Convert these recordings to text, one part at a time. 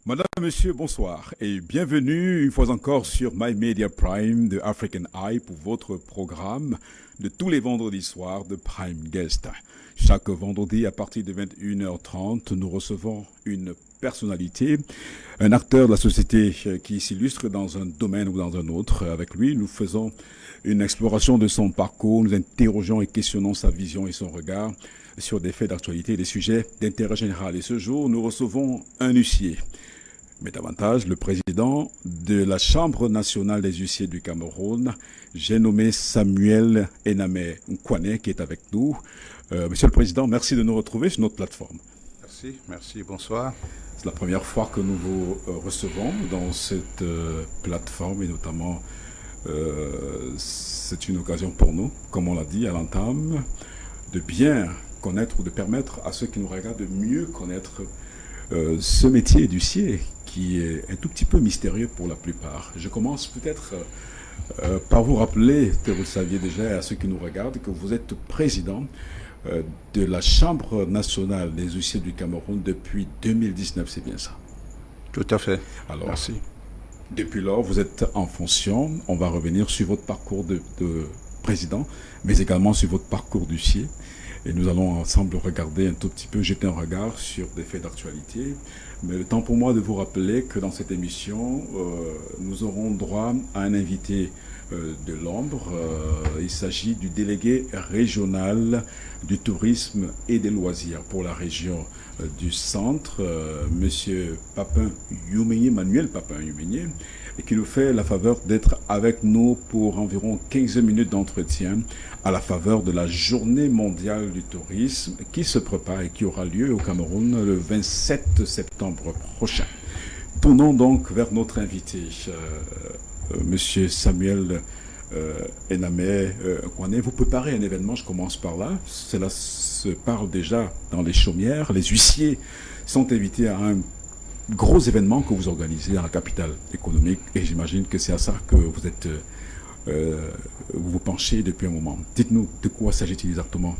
Madame, Monsieur, bonsoir et bienvenue une fois encore sur My Media Prime de African Eye pour votre programme de tous les vendredis soirs de Prime Guest. Chaque vendredi à partir de 21h30, nous recevons une personnalité, un acteur de la société qui s'illustre dans un domaine ou dans un autre. Avec lui, nous faisons une exploration de son parcours, nous interrogeons et questionnons sa vision et son regard sur des faits d'actualité et des sujets d'intérêt général. Et ce jour, nous recevons un huissier, mais davantage le président de la Chambre nationale des huissiers du Cameroun. J'ai nommé Samuel Enamé Nkwane qui est avec nous. Monsieur le Président, merci de nous retrouver sur notre plateforme. Merci, bonsoir. C'est la première fois que nous vous recevons dans cette plateforme et notamment c'est une occasion pour nous, comme on l'a dit à l'entame, de bien connaître ou de permettre à ceux qui nous regardent de mieux connaître ce métier d'huissier qui est un tout petit peu mystérieux pour la plupart. Je commence peut-être par vous rappeler, que vous le saviez déjà à ceux qui nous regardent, que vous êtes président de la Chambre nationale des huissiers du Cameroun depuis 2019, c'est bien ça? Tout à fait. Alors, merci. Depuis lors, vous êtes en fonction. On va revenir sur votre parcours de président, mais également sur votre parcours d'huissier. Et nous allons ensemble regarder un tout petit peu, jeter un regard sur des faits d'actualité. Mais le temps pour moi de vous rappeler que dans cette émission, nous aurons droit à un invité de l'ombre. Il s'agit du délégué régional du tourisme et des loisirs pour la région du centre, Monsieur Papin Youmenyé, Manuel Papin Youmenyé, et qui nous fait la faveur d'être avec nous pour environ 15 minutes d'entretien à la faveur de la Journée mondiale du tourisme qui se prépare et qui aura lieu au Cameroun le 27 septembre prochain. Tournons donc vers notre invité, Monsieur Samuel Enamé Nkwane. Vous préparez un événement, je commence par là. Cela se parle déjà dans les chaumières. Les huissiers sont invités à un gros événement que vous organisez dans la capitale économique et j'imagine que c'est à ça que vous êtes vous vous penchez depuis un moment. Dites-nous de quoi s'agit-il exactement?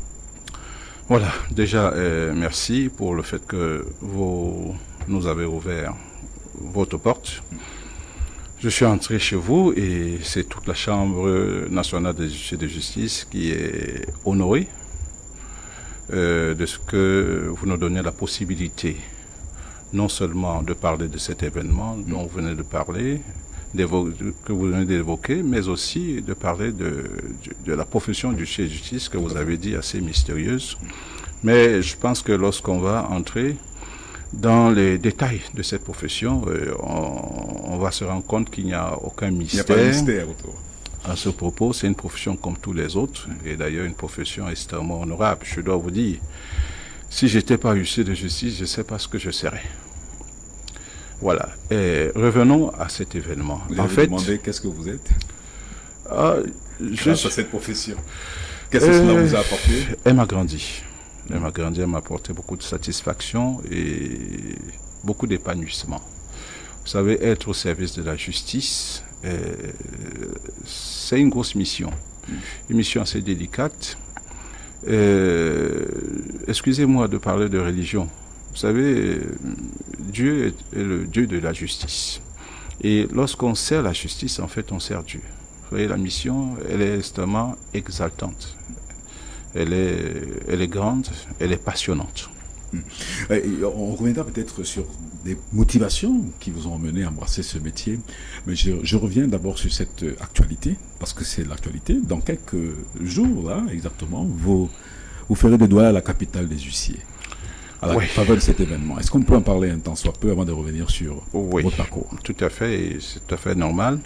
Voilà, déjà merci pour le fait que vous nous avez ouvert votre porte. Je suis entré chez vous et c'est toute la Chambre nationale des huissiers de justice qui est honorée de ce que vous nous donnez la possibilité non seulement de parler de cet événement dont vous venez de parler, que vous venez d'évoquer, mais aussi de parler de la profession du huissier de justice que vous avez dit assez mystérieuse. Mais je pense que lorsqu'on va entrer dans les détails de cette profession, on va se rendre compte qu'il n'y a aucun mystère. Il n'y a pas de mystère autour. À ce propos, c'est une profession comme tous les autres, et d'ailleurs une profession extrêmement honorable. Je dois vous dire, si j'étais pas huissier de justice, je ne sais pas ce que je serais. Voilà. Et revenons à cet événement. Vous avez demandé qu'est-ce que vous êtes grâce à cette profession. Qu'est-ce que cela vous a apporté? Elle m'a grandi. Elle m'a grandi, elle m'a apporté beaucoup de satisfaction et beaucoup d'épanouissement. Vous savez, être au service de la justice, c'est une grosse mission. Une mission assez délicate. Excusez-moi de parler de religion. Vous savez, Dieu est le Dieu de la justice. Et lorsqu'on sert la justice, en fait, on sert Dieu. Vous voyez, la mission, elle est extrêmement exaltante. Elle est grande, elle est passionnante. On reviendra peut-être sur des motivations qui vous ont mené à embrasser ce métier. Mais je reviens d'abord sur cette actualité, parce que c'est l'actualité. Dans quelques jours, là, exactement, vous ferez des doigts à la capitale des huissiers, à la faveur de cet événement. Est-ce qu'on peut en parler un temps soit peu avant de revenir sur votre parcours? Tout à fait, et c'est tout à fait normal.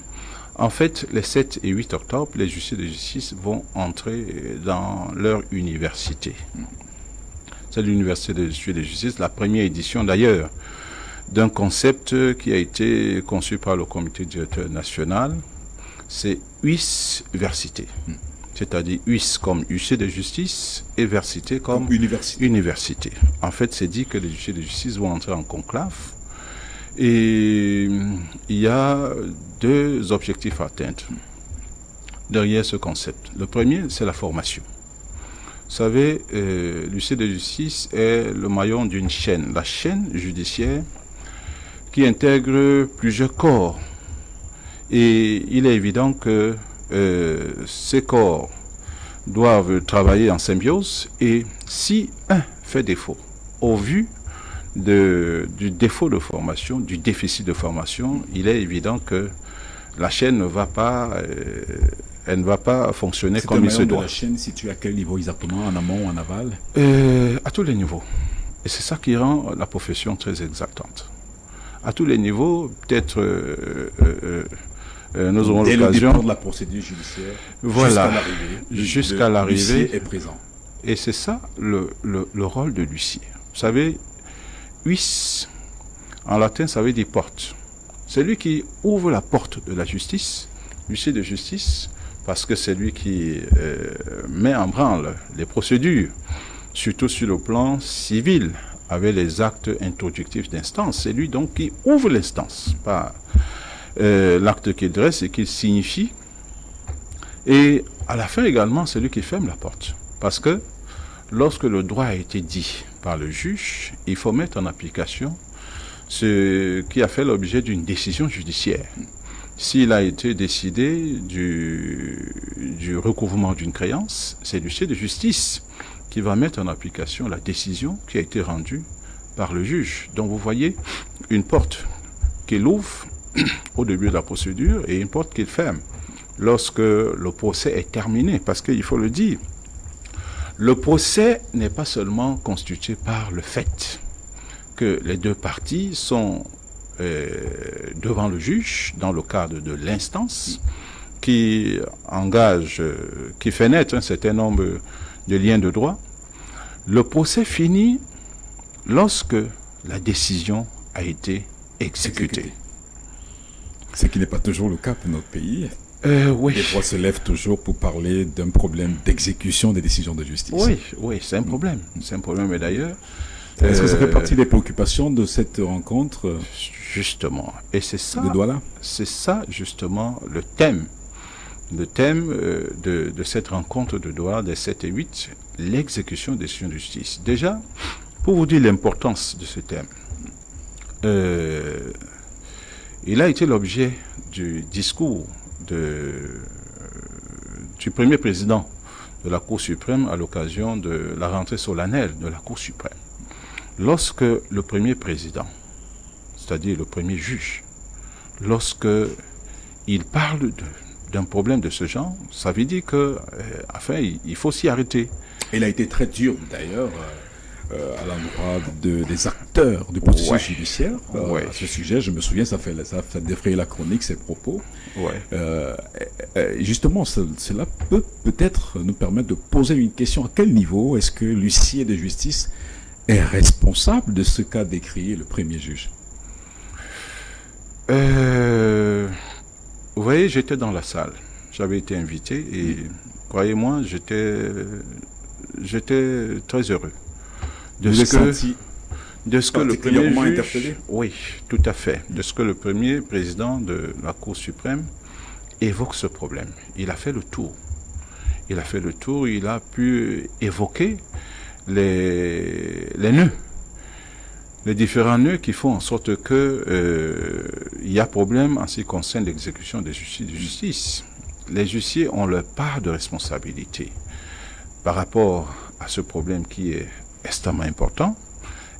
En fait, les 7 et 8 octobre, les huissiers de justice vont entrer dans leur université. C'est l'université des huissiers de justice, la première édition d'ailleurs d'un concept qui a été conçu par le comité directeur national. C'est UIS-versité. C'est-à-dire UIS comme huissier de justice et versité comme université. En fait, c'est dit que les huissiers de justice vont entrer en conclave. Et il y a 2 objectifs à atteindre derrière ce concept. Le premier, c'est la formation. Vous savez, l'huissier de justice est le maillon d'une chaîne, la chaîne judiciaire qui intègre plusieurs corps. Et il est évident que ces corps doivent travailler en symbiose, et si un fait défaut, au vu du défaut de formation, du déficit de formation, il est évident que la chaîne ne va pas, elle ne va pas fonctionner comme il se doit. La chaîne située à quel niveau exactement, en amont ou en aval? À tous les niveaux. Et c'est ça qui rend la profession très exaltante. À tous les niveaux, peut-être nous aurons l'occasion. Dès le départ de la procédure judiciaire, voilà, jusqu'à l'arrivée, l'huissier est présent. Et c'est ça le rôle de l'huissier. Vous savez, huis, en latin, ça veut dire porte. C'est lui qui ouvre la porte de la justice, l'huissier de justice, parce que c'est lui qui met en branle les procédures, surtout sur le plan civil, avec les actes introductifs d'instance. C'est lui donc qui ouvre l'instance, pas l'acte qu'il dresse et qu'il signifie. Et à la fin également, c'est lui qui ferme la porte. Parce que lorsque le droit a été dit par le juge, il faut mettre en application ce qui a fait l'objet d'une décision judiciaire. S'il a été décidé du recouvrement d'une créance, c'est l'huissier de justice qui va mettre en application la décision qui a été rendue par le juge. Donc vous voyez une porte qu'il ouvre au début de la procédure et une porte qu'il ferme lorsque le procès est terminé. Parce qu'il faut le dire, le procès n'est pas seulement constitué par le fait que les deux parties sont devant le juge dans le cadre de l'instance qui engage, qui fait naître un certain nombre de liens de droit. Le procès finit lorsque la décision a été exécutée. Ce qui n'est pas toujours le cas pour notre pays. Oui. Les voix se lèvent toujours pour parler d'un problème d'exécution des décisions de justice. Oui, c'est un problème. C'est un problème, et d'ailleurs... Est-ce que ça fait partie des préoccupations de cette rencontre? Justement. Et c'est ça... De Douala? C'est ça, justement, le thème. Le thème de cette rencontre de Douala des 7 et 8, l'exécution des décisions de justice. Déjà, pour vous dire l'importance de ce thème, il a été l'objet du discours du premier président de la Cour suprême à l'occasion de la rentrée solennelle de la Cour suprême. Lorsque le premier président, c'est-à-dire le premier juge, lorsque il parle d'un problème de ce genre, ça veut dire que, enfin, il faut s'y arrêter. Il a été très dur, d'ailleurs, à l'endroit des acteurs du processus judiciaire. À ce sujet, je me souviens, ça défrayait la chronique, ses propos. Justement, cela peut peut-être nous permettre de poser une question. À quel niveau est-ce que l'huissier de justice est responsable de ce qu'a décrit le premier juge? Vous voyez, j'étais dans la salle. J'avais été invité et, croyez-moi, j'étais très heureux de ce que le premier juge, interpellé? Oui, tout à fait. De ce que le premier président de la Cour suprême évoque ce problème. Il a fait le tour. Il a pu évoquer les nœuds, les différents nœuds qui font en sorte que il y a problème en ce qui concerne l'exécution des huissiers de justice. Les huissiers ont leur part de responsabilité par rapport à ce problème qui est extrêmement important,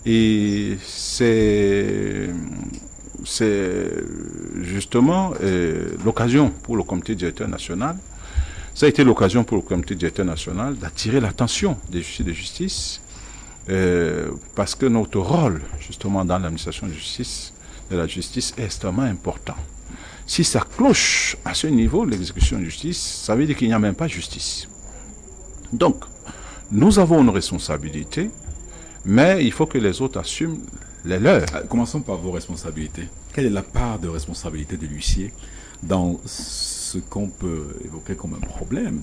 et c'est justement l'occasion pour le comité directeur national. Ça a été l'occasion pour le comité directeur national d'attirer l'attention des huissiers de justice parce que notre rôle, justement, dans l'administration de la justice est extrêmement important. Si ça cloche à ce niveau, l'exécution de justice, ça veut dire qu'il n'y a même pas justice. Donc, nous avons une responsabilité, mais il faut que les autres assument les leurs. Commençons par vos responsabilités. Quelle est la part de responsabilité de l'huissier dans ce qu'on peut évoquer comme un problème,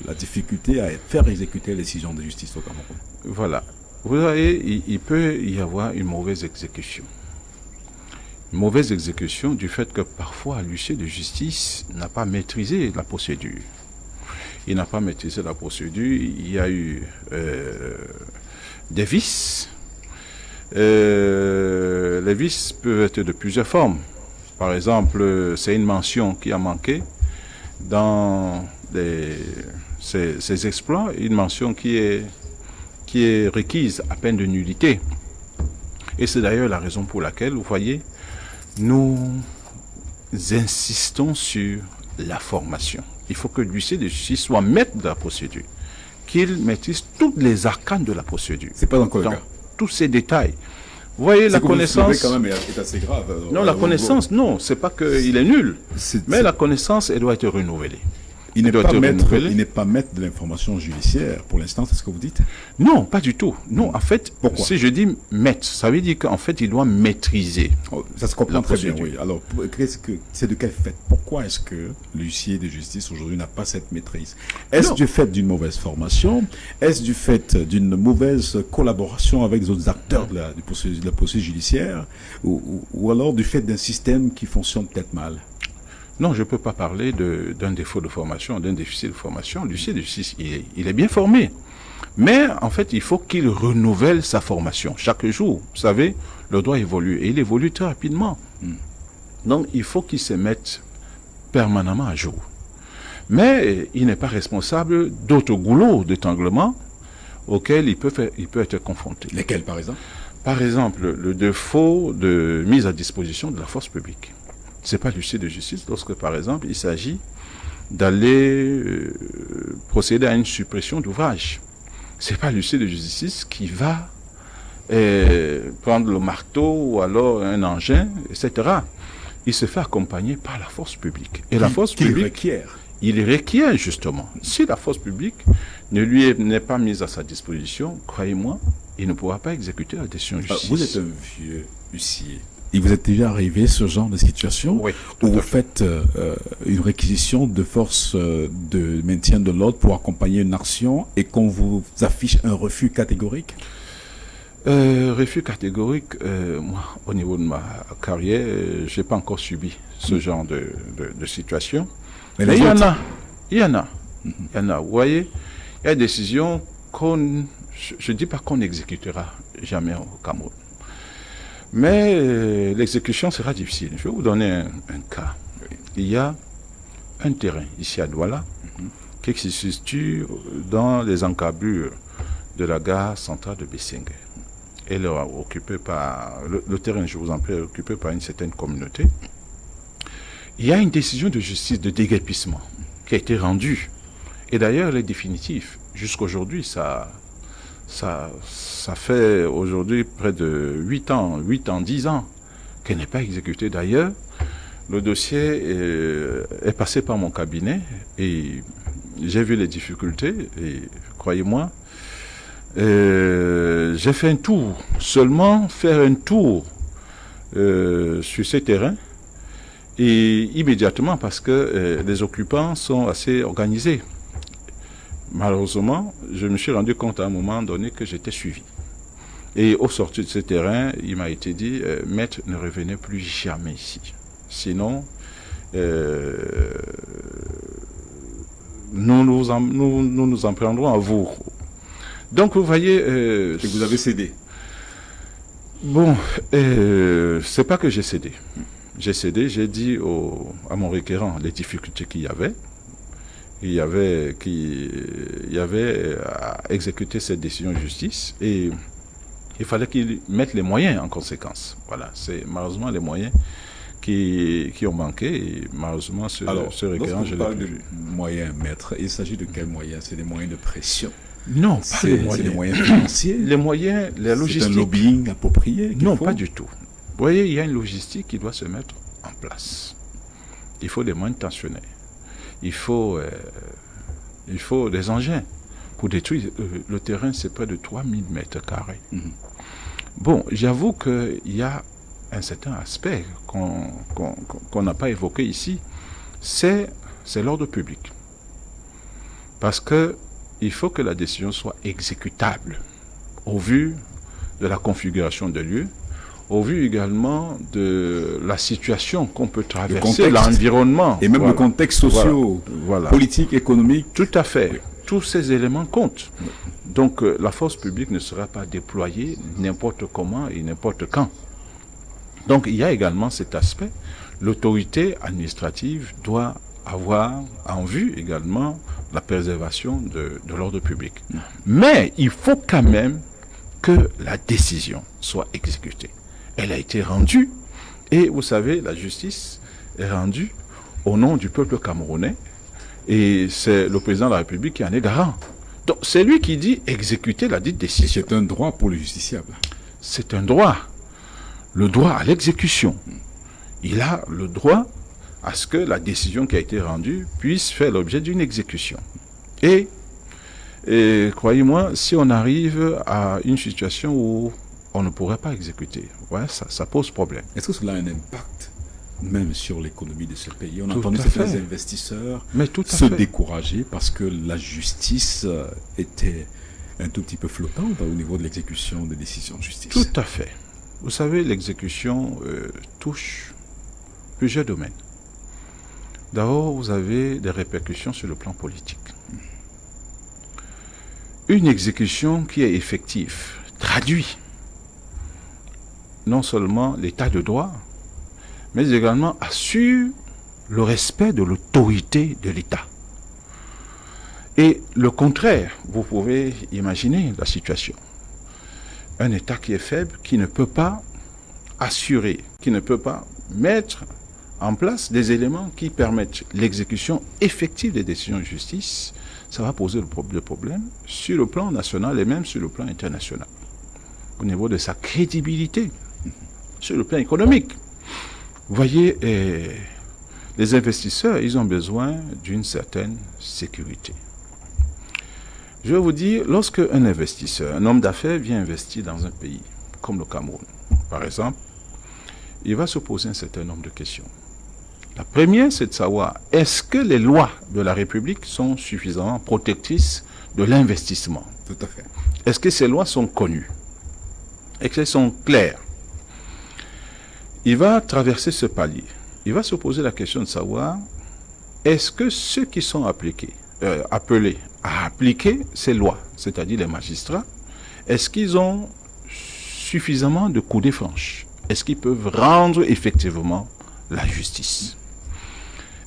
la difficulté à faire exécuter les décisions de justice au Cameroun? Voilà. Vous voyez, il peut y avoir une mauvaise exécution. Une mauvaise exécution du fait que parfois l'huissier de justice n'a pas maîtrisé la procédure. Il n'a pas maîtrisé la procédure, il y a eu des vices. les vices peuvent être de plusieurs formes. Par exemple, c'est une mention qui a manqué dans ces exploits, une mention qui est requise à peine de nullité. Et c'est d'ailleurs la raison pour laquelle, vous voyez, nous insistons sur la formation. Il faut que l'huissier de justice soit maître de la procédure, qu'il maîtrise toutes les arcanes de la procédure. C'est pas encore le cas. Tous ces détails. Vous voyez, la connaissance... quand même est assez grave. Non, la connaissance, non, c'est pas qu'il est nul. Mais la connaissance, elle doit être renouvelée. Il n'est pas maître de l'information judiciaire, pour l'instant, c'est ce que vous dites? Non, pas du tout. Non, en fait, pourquoi? Si je dis maître, ça veut dire qu'en fait, il doit maîtriser. Ça se comprend très bien, oui. Alors, c'est de quel fait? Pourquoi est-ce que l'huissier de justice aujourd'hui n'a pas cette maîtrise? Est-ce du fait d'une mauvaise formation? Est-ce du fait d'une mauvaise collaboration avec les autres acteurs de la procédure judiciaire? Ou alors du fait d'un système qui fonctionne peut-être mal? Non, je ne peux pas parler d'un défaut de formation, d'un déficit de formation. L'huissier de justice, il est bien formé. Mais en fait, il faut qu'il renouvelle sa formation chaque jour. Vous savez, le droit évolue et il évolue très rapidement. Donc, il faut qu'il se mette permanemment à jour. Mais il n'est pas responsable d'autres goulots d'étranglement auxquels il peut être confronté. Lesquels, par exemple? Par exemple, le défaut de mise à disposition de la force publique. C'est pas l'huissier de justice lorsque, par exemple, il s'agit d'aller procéder à une suppression d'ouvrage. C'est pas l'huissier de justice qui va prendre le marteau ou alors un engin, etc. Il se fait accompagner par la force publique. Et la force publique, il requiert justement. Si la force publique n'est pas mise à sa disposition, croyez-moi, il ne pourra pas exécuter la décision de justice. Vous êtes un vieux huissier. Et vous êtes déjà arrivé ce genre de situation où vous faites une réquisition de forces de maintien de l'ordre pour accompagner une action et qu'on vous affiche un refus catégorique? Refus catégorique, moi, au niveau de ma carrière, je n'ai pas encore subi ce genre de situation. Mais il y en a. Il y en a. Vous voyez, il y a des décisions je ne dis pas qu'on n'exécutera jamais au Cameroun. Mais l'exécution sera difficile. Je vais vous donner un cas. Il y a un terrain ici à Douala qui se situe dans les encablures de la gare centrale de Bessengue. Elle est occupée par... Le terrain, je vous en prie, est occupé par une certaine communauté. Il y a une décision de justice de déguerpissement qui a été rendue. Et d'ailleurs, elle est définitive. Jusqu'aujourd'hui, ça fait aujourd'hui près de 8 ans, 10 ans qu'elle n'est pas exécutée. D'ailleurs, le dossier est passé par mon cabinet et j'ai vu les difficultés et croyez-moi, j'ai fait un tour, seulement faire un tour sur ces terrains et immédiatement parce que les occupants sont assez organisés. Malheureusement, je me suis rendu compte à un moment donné que j'étais suivi. Et au sortir de ce terrain, il m'a été dit, maître, ne revenez plus jamais ici. Sinon, nous nous en prendrons à vous. Donc, vous voyez... et vous avez cédé? Bon, c'est pas que j'ai cédé. J'ai cédé, j'ai dit à mon requérant les difficultés qu'il y avait. Il y avait à exécuter cette décision de justice et il fallait qu'il mette les moyens en conséquence. Voilà, c'est malheureusement les moyens qui ont manqué et malheureusement ce requérant, je l'ai pas vu. Moyens, maître, il s'agit de quels moyens? C'est des moyens de pression? Non, pas les moyens. C'est des moyens financiers? Les moyens, la logistique. C'est un lobbying approprié? Non, pas du tout. Vous voyez, il y a une logistique qui doit se mettre en place. Il faut des manutentionnaires. Il faut des engins pour détruire. Le terrain, c'est près de 3000 mètres carrés. Bon, j'avoue qu'il y a un certain aspect qu'on n'a pas évoqué ici, c'est l'ordre public. Parce que il faut que la décision soit exécutable au vu de la configuration des lieux, au vu également de la situation qu'on peut traverser, l'environnement. Et même le contexte socio, politique, économique. Tout à fait. Oui. Tous ces éléments comptent. Oui. Donc la force publique ne sera pas déployée n'importe comment et n'importe quand. Donc il y a également cet aspect. L'autorité administrative doit avoir en vue également la préservation de l'ordre public. Mais il faut quand même que la décision soit exécutée. Elle a été rendue et vous savez, la justice est rendue au nom du peuple camerounais et c'est le président de la République qui en est garant. Donc c'est lui qui dit exécuter la dite décision. C'est un droit pour le justiciable. C'est un droit. Le droit à l'exécution. Il a le droit à ce que la décision qui a été rendue puisse faire l'objet d'une exécution. Et croyez-moi, si on arrive à une situation où on ne pourrait pas exécuter, ouais, ça pose problème. Est-ce que cela a un impact même sur l'économie de ce pays? On a Tout entendu à certains fait. investisseurs Mais se décourager parce que la justice était un tout petit peu flottante au niveau de l'exécution des décisions de justice. Tout à fait. Vous savez, l'exécution touche plusieurs domaines. D'abord, vous avez des répercussions sur le plan politique. Une exécution qui est effective traduit non seulement l'état de droit, mais également assure le respect de l'autorité de l'État. Et le contraire, vous pouvez imaginer la situation. Un État qui est faible, qui ne peut pas assurer, qui ne peut pas mettre en place des éléments qui permettent l'exécution effective des décisions de justice, ça va poser le problème sur le plan national et même sur le plan international, au niveau de sa crédibilité, sur le plan économique. Vous voyez, les investisseurs, ils ont besoin d'une certaine sécurité. Je vais vous dire, lorsque un investisseur, un homme d'affaires vient investir dans un pays comme le Cameroun, par exemple, il va se poser un certain nombre de questions. La première, c'est de savoir, est-ce que les lois de la République sont suffisamment protectrices de l'investissement? Tout à fait. Est-ce que ces lois sont connues? Est-ce qu'elles sont claires? Il va traverser ce palier. Il va se poser la question de savoir, est-ce que ceux qui sont appelés à appliquer ces lois, c'est-à-dire les magistrats, est-ce qu'ils ont suffisamment de coudées franches? Est-ce qu'ils peuvent rendre effectivement la justice?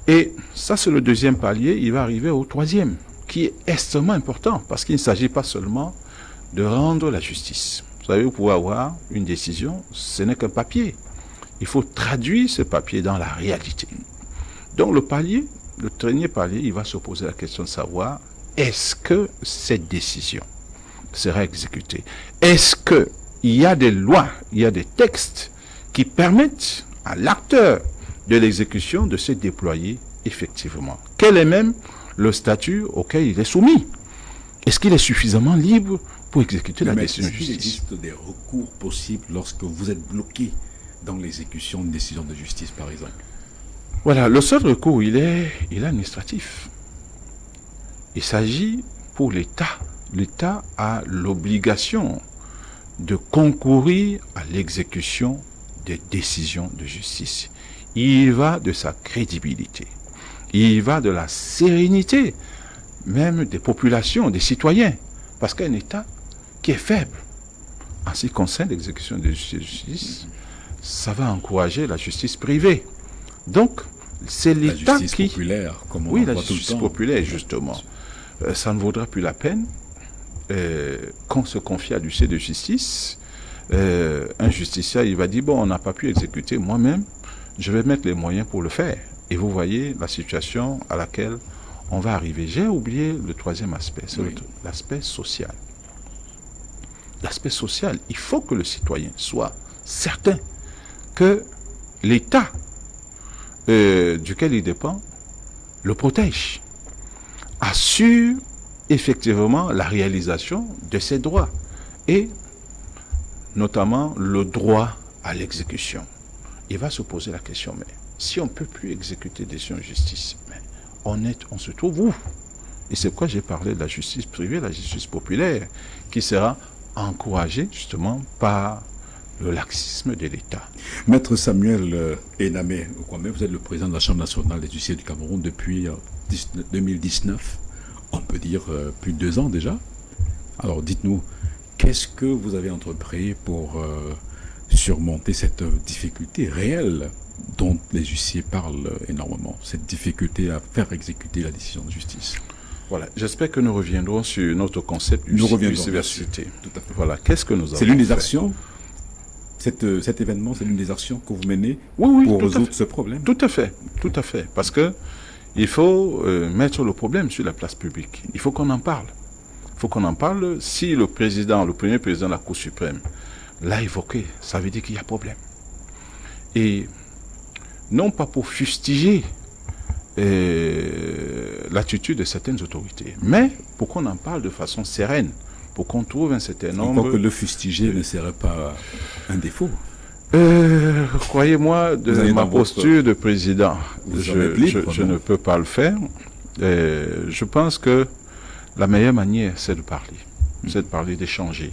Et ça, c'est le deuxième palier. Il va arriver au troisième, qui est extrêmement important, parce qu'il ne s'agit pas seulement de rendre la justice. Vous savez, vous pouvez avoir une décision, ce n'est qu'un papier. Il faut traduire ce papier dans la réalité. Donc le dernier palier, il va se poser la question de savoir, est-ce que cette décision sera exécutée? Est-ce qu'il y a des lois, il y a des textes qui permettent à l'acteur de l'exécution de se déployer effectivement? Quel est même le statut auquel il est soumis? Est-ce qu'il est suffisamment libre pour exécuter la décision de justice? Il existe des recours possibles lorsque vous êtes bloqué dans l'exécution d'une décision de justice, par exemple? Voilà, le seul recours, il est administratif. Il s'agit pour l'État. L'État a l'obligation de concourir à l'exécution des décisions de justice. Il va de sa crédibilité. Il va de la sérénité, même des populations, des citoyens. Parce qu'un État qui est faible, en ce qui concerne l'exécution de justice, ça va encourager la justice privée. Donc, c'est l'État la justice populaire, comme on oui, en la voit tout le justice temps. populaire, justement. Ça ne vaudra plus la peine qu'on se confie à l'huissier de justice. Un justicier, il va dire, bon, on n'a pas pu exécuter moi-même, je vais mettre les moyens pour le faire. Et vous voyez la situation à laquelle on va arriver. J'ai oublié le troisième aspect, c'est l'aspect social. L'aspect social, il faut que le citoyen soit certain que l'État duquel il dépend le protège, assure effectivement la réalisation de ses droits et notamment le droit à l'exécution. Il va se poser la question, mais si on ne peut plus exécuter des décisions de justice, mais on se trouve où? Et c'est pourquoi j'ai parlé de la justice privée, la justice populaire, qui sera encouragée justement par le laxisme de l'État. Maître Samuel Enamé, vous êtes le président de la Chambre nationale des huissiers du Cameroun depuis 2019, on peut dire plus de 2 ans déjà. Alors dites-nous, qu'est-ce que vous avez entrepris pour surmonter cette difficulté réelle dont les huissiers parlent énormément, cette difficulté à faire exécuter la décision de justice? Voilà, j'espère que nous reviendrons sur notre concept Nous reviendrons d'université. tout à fait. Voilà, qu'est-ce que nous avons C'est l'une des fait? actions, cet événement, c'est l'une des actions que vous menez Oui, pour tout à résoudre fait. ce problème. Tout à fait, parce que il faut mettre le problème sur la place publique. Il faut qu'on en parle. Il faut qu'on en parle. Si le premier président de la Cour suprême l'a évoqué, ça veut dire qu'il y a problème. Et non pas pour fustiger l'attitude de certaines autorités, mais pour qu'on en parle de façon sereine, pour qu'on trouve un certain nombre... Encore que le fustiger ne serait pas un défaut. Croyez-moi, de ma posture de président, je ne peux pas le faire. Je pense que la meilleure manière, c'est de parler. C'est de parler, d'échanger.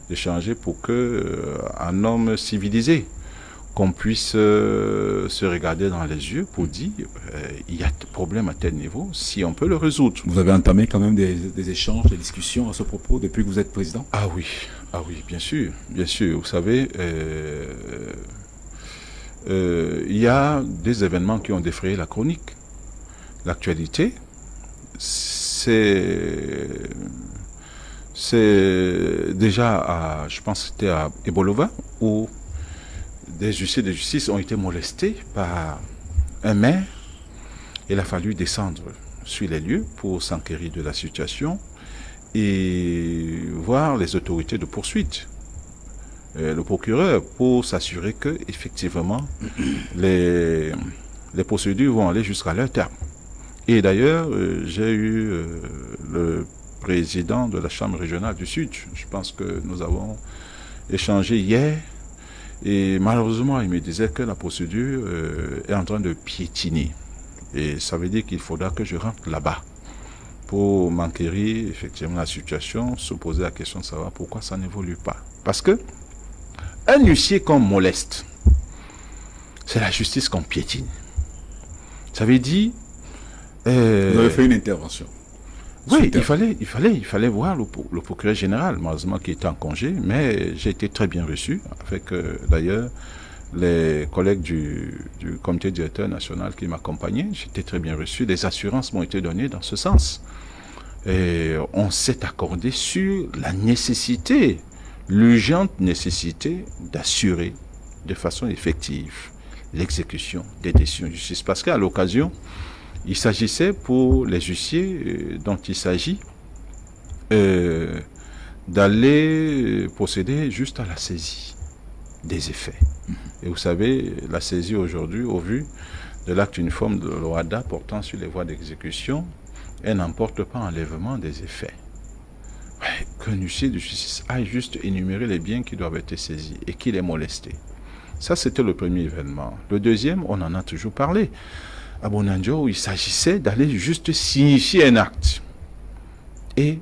D'échanger pour que un homme civilisé, qu'on puisse se regarder dans les yeux pour dire il y a un problème à tel niveau, si on peut le résoudre. Vous avez entamé quand même des échanges, des discussions à ce propos depuis que vous êtes président? Ah oui, bien sûr. Vous savez, il y a des événements qui ont défrayé la chronique. L'actualité, c'est déjà, je pense que c'était à Ebolova, où des huissiers de justice ont été molestés par un maire. Il a fallu descendre sur les lieux pour s'enquérir de la situation et voir les autorités de poursuite, le procureur, pour s'assurer que effectivement les procédures vont aller jusqu'à leur terme. Et d'ailleurs, j'ai eu le président de la Chambre régionale du Sud. Je pense que nous avons échangé hier. Et malheureusement, il me disait que la procédure est en train de piétiner. Et ça veut dire qu'il faudra que je rentre là-bas pour m'enquérir effectivement la situation, se poser la question de savoir pourquoi ça n'évolue pas. Parce que un huissier qu'on moleste, c'est la justice qu'on piétine. Ça veut dire... Vous avez fait une intervention. Oui, il fallait voir le procureur général, malheureusement qui était en congé, mais j'ai été très bien reçu, avec d'ailleurs les collègues du comité directeur national qui m'accompagnaient. J'étais très bien reçu, des assurances m'ont été données dans ce sens. Et on s'est accordé sur la nécessité, l'urgente nécessité d'assurer de façon effective l'exécution des décisions de justice. Parce qu'à l'occasion, il s'agissait pour les huissiers dont il s'agit d'aller procéder juste à la saisie des effets. Et vous savez, la saisie aujourd'hui, au vu de l'acte uniforme de l'OHADA portant sur les voies d'exécution, elle n'emporte pas enlèvement des effets. Qu'un huissier de justice aille juste énumérer les biens qui doivent être saisis et qu'il est molesté. Ça, c'était le premier événement. Le deuxième, on en a toujours parlé. À Bonanjo, où il s'agissait d'aller juste signifier un acte. Et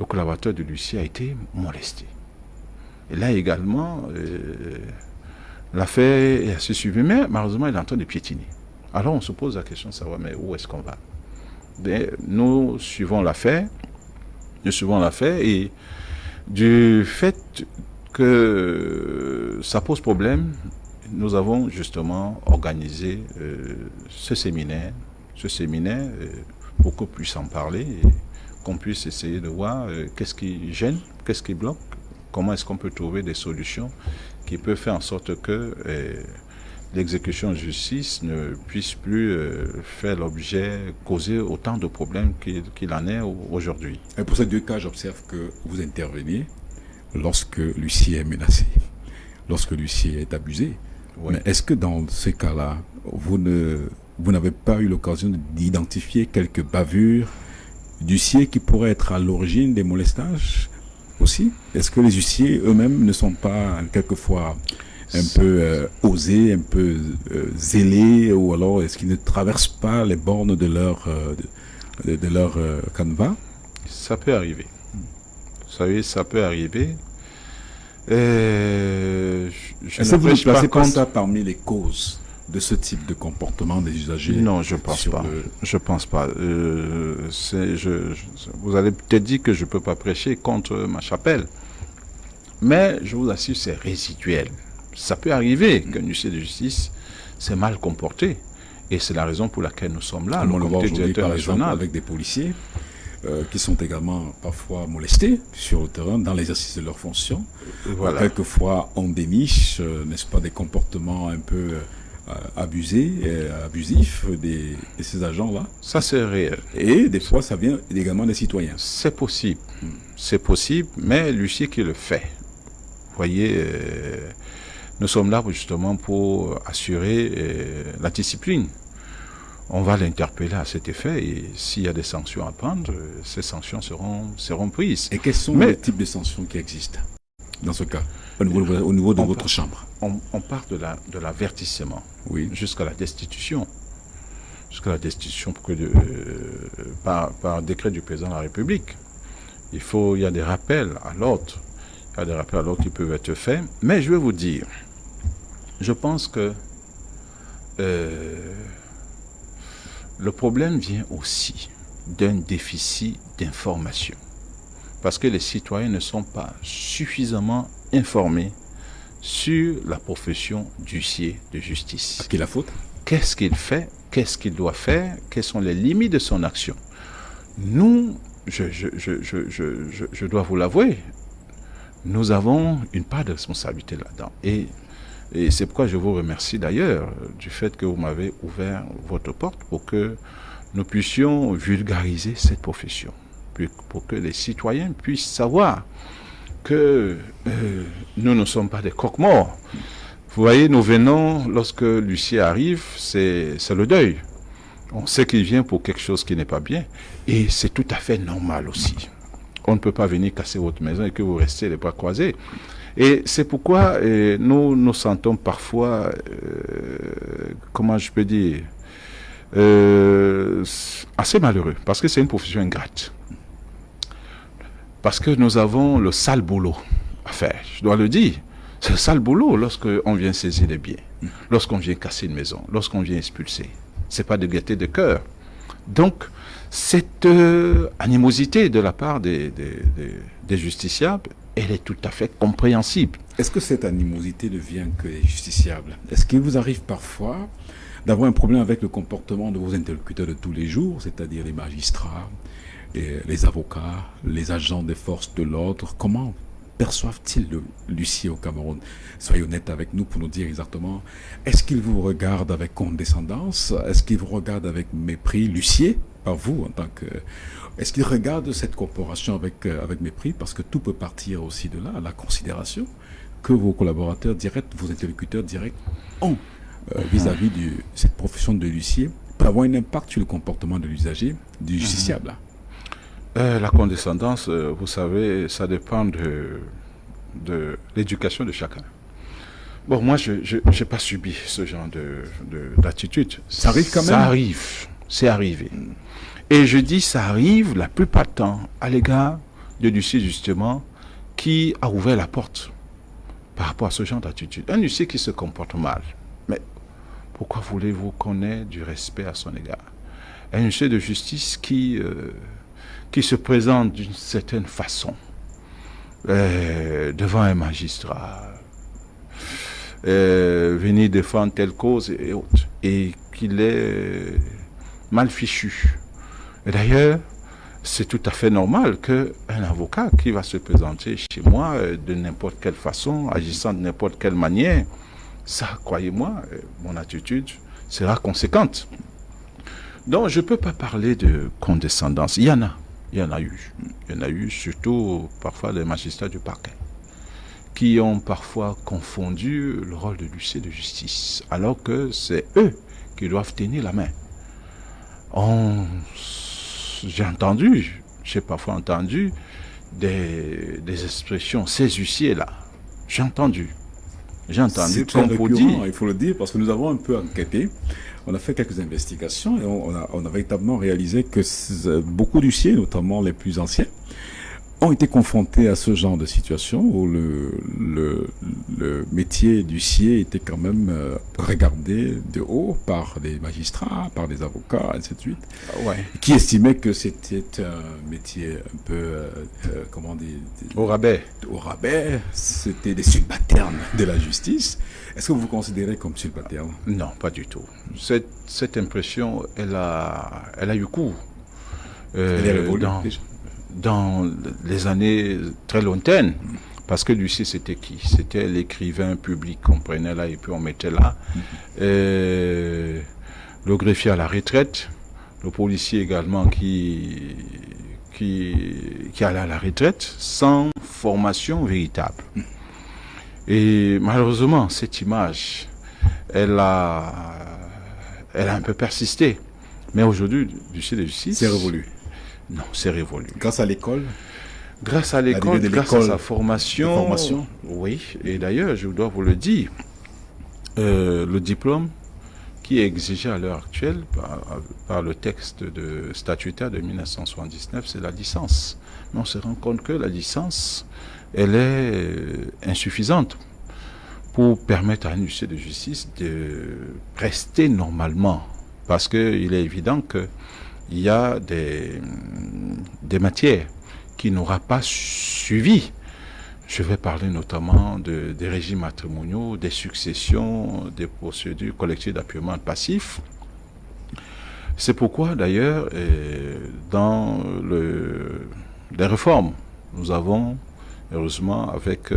le collaborateur de l'huissier a été molesté. Et là également, l'affaire est assez suivie, mais malheureusement, il est en train de piétiner. Alors on se pose la question de savoir, mais où est-ce qu'on va? Nous suivons l'affaire, et du fait que ça pose problème, nous avons justement organisé ce séminaire pour qu'on puisse en parler et qu'on puisse essayer de voir qu'est-ce qui gêne, qu'est-ce qui bloque, comment est-ce qu'on peut trouver des solutions qui peuvent faire en sorte que l'exécution de justice ne puisse plus faire l'objet, causer autant de problèmes qu'il en est aujourd'hui. Et pour ces deux cas, j'observe que vous intervenez lorsque l'huissier est menacé, lorsque l'huissier est abusé. Oui. Mais est-ce que dans ces cas-là, vous n'avez pas eu l'occasion d'identifier quelques bavures d'huissiers qui pourraient être à l'origine des molestages aussi? Est-ce que les huissiers eux-mêmes ne sont pas quelquefois un peu osés, un peu zélés, ou alors est-ce qu'ils ne traversent pas les bornes de leur canevas? Ça peut arriver. Vous savez, ça peut arriver. Est-ce que vous ne placez pas ça parmi les causes de ce type de comportement des usagers? Non, je pense pas. Je pense pas. Vous allez peut-être dire que je peux pas prêcher contre ma chapelle, Mais je vous assure, c'est résiduel. Ça peut arriver qu'un huissier de justice s'est mal comporté. Et c'est la raison pour laquelle nous sommes là. On le voit aujourd'hui, par exemple, avec des policiers qui sont également parfois molestés sur le terrain dans l'exercice de leurs fonctions. Voilà. Quelquefois, on déniche, n'est-ce pas, des comportements un peu abusés, abusifs de ces agents-là. Ça, c'est réel. Et des fois, ça vient également des citoyens. C'est possible. C'est possible, mais l'huissier qui le fait. Vous voyez, nous sommes là justement pour assurer la discipline. On va l'interpeller à cet effet et s'il y a des sanctions à prendre, ces sanctions seront prises. Et quels sont les types de sanctions qui existent dans ce cas, au niveau de votre chambre? On part de l'avertissement jusqu'à la destitution. Jusqu'à la destitution par décret du président de la République. Il y a des rappels à l'ordre. Il y a des rappels à l'ordre qui peuvent être faits. Mais je vais vous dire, je pense que le problème vient aussi d'un déficit d'information. Parce que les citoyens ne sont pas suffisamment informés sur la profession d'huissier de justice. À qui la faute? Qu'est-ce qu'il fait? Qu'est-ce qu'il doit faire? Quelles sont les limites de son action? Nous, je dois vous l'avouer, nous avons une part de responsabilité là-dedans. Et c'est pourquoi je vous remercie d'ailleurs du fait que vous m'avez ouvert votre porte pour que nous puissions vulgariser cette profession, pour que les citoyens puissent savoir que nous ne sommes pas des croque-morts. Vous voyez, nous venons, lorsque l'huissier arrive, c'est le deuil. On sait qu'il vient pour quelque chose qui n'est pas bien et c'est tout à fait normal aussi. On ne peut pas venir casser votre maison et que vous restez les bras croisés. Et c'est pourquoi nous nous sentons parfois, comment je peux dire, assez malheureux, parce que c'est une profession ingrate. Parce que nous avons le sale boulot à faire, je dois le dire. C'est le sale boulot lorsqu'on vient saisir des biens, lorsqu'on vient casser une maison, lorsqu'on vient expulser. C'est pas de gaieté de cœur. Donc, cette animosité de la part des justiciables, elle est tout à fait compréhensible. Est-ce que cette animosité ne vient que des justiciables? Est-ce qu'il vous arrive parfois d'avoir un problème avec le comportement de vos interlocuteurs de tous les jours, c'est-à-dire les magistrats, et les avocats, les agents des forces de l'ordre? Comment perçoivent-ils l'huissier au Cameroun? Soyez honnête avec nous pour nous dire exactement, est-ce qu'ils vous regardent avec condescendance? Est-ce qu'ils vous regardent avec mépris, l'huissier, par vous en tant que... Est-ce qu'ils regardent cette corporation avec mépris? Parce que tout peut partir aussi de là, la considération que vos collaborateurs directs, vos interlocuteurs directs ont vis-à-vis de cette profession de l'huissier, peut avoir un impact sur le comportement de l'usager, du justiciable. La condescendance, vous savez, ça dépend de l'éducation de chacun. Bon, moi, je n'ai pas subi ce genre d'attitude. Ça arrive quand même? Ça arrive, c'est arrivé. Et je dis ça arrive la plupart du temps à l'égard de l'huissier justement qui a ouvert la porte par rapport à ce genre d'attitude. Un huissier qui se comporte mal, mais pourquoi voulez-vous qu'on ait du respect à son égard? Un huissier de justice qui se présente d'une certaine façon devant un magistrat, venir défendre telle cause et autres, et qu'il est mal fichu. Et d'ailleurs, c'est tout à fait normal qu'un avocat qui va se présenter chez moi de n'importe quelle façon, agissant de n'importe quelle manière, ça, croyez-moi, mon attitude sera conséquente. Donc, je ne peux pas parler de condescendance. Il y en a eu, surtout parfois des magistrats du parquet, qui ont parfois confondu le rôle de l'huissier de justice, alors que c'est eux qui doivent tenir la main. J'ai parfois entendu des expressions, ces huissiers-là. J'ai entendu comme pour dire. Il faut le dire, parce que nous avons un peu enquêté. On a fait quelques investigations et on a véritablement réalisé que beaucoup d'huissiers, notamment les plus anciens, ont été confrontés à ce genre de situation où le métier d'huissier était quand même regardé de haut par des magistrats, par des avocats, ainsi de suite, Ouais. qui estimaient que c'était un métier un peu, comment dire, Au rabais. au rabais, c'était des subalternes de la justice. Est-ce que vous vous considérez comme subalterne? Non, pas du tout. Cette impression, elle a eu cours. Elle est révolue déjà. Dans les années très lointaines. Parce que l'huissier, c'était qui? C'était l'écrivain public qu'on prenait là et puis on mettait là. Le greffier à la retraite, le policier également qui allait à la retraite sans formation véritable. Et malheureusement, cette image, elle a un peu persisté. Mais aujourd'hui, l'huissier de justice... C'est révolu. Non, c'est révolu. Grâce à l'école? Grâce à l'école, grâce à sa formation. Oui, et d'ailleurs, je dois vous le dire, le diplôme qui est exigé à l'heure actuelle par le texte statutaire de 1979, c'est la licence. Mais on se rend compte que la licence, elle est insuffisante pour permettre à un huissier de justice de rester normalement. Parce qu'il est évident qu'il y a des matières qui n'aura pas suivi. Je vais parler notamment des régimes matrimoniaux, des successions, des procédures collectives d'appurement passif. C'est pourquoi d'ailleurs, dans les réformes, nous avons, heureusement, avec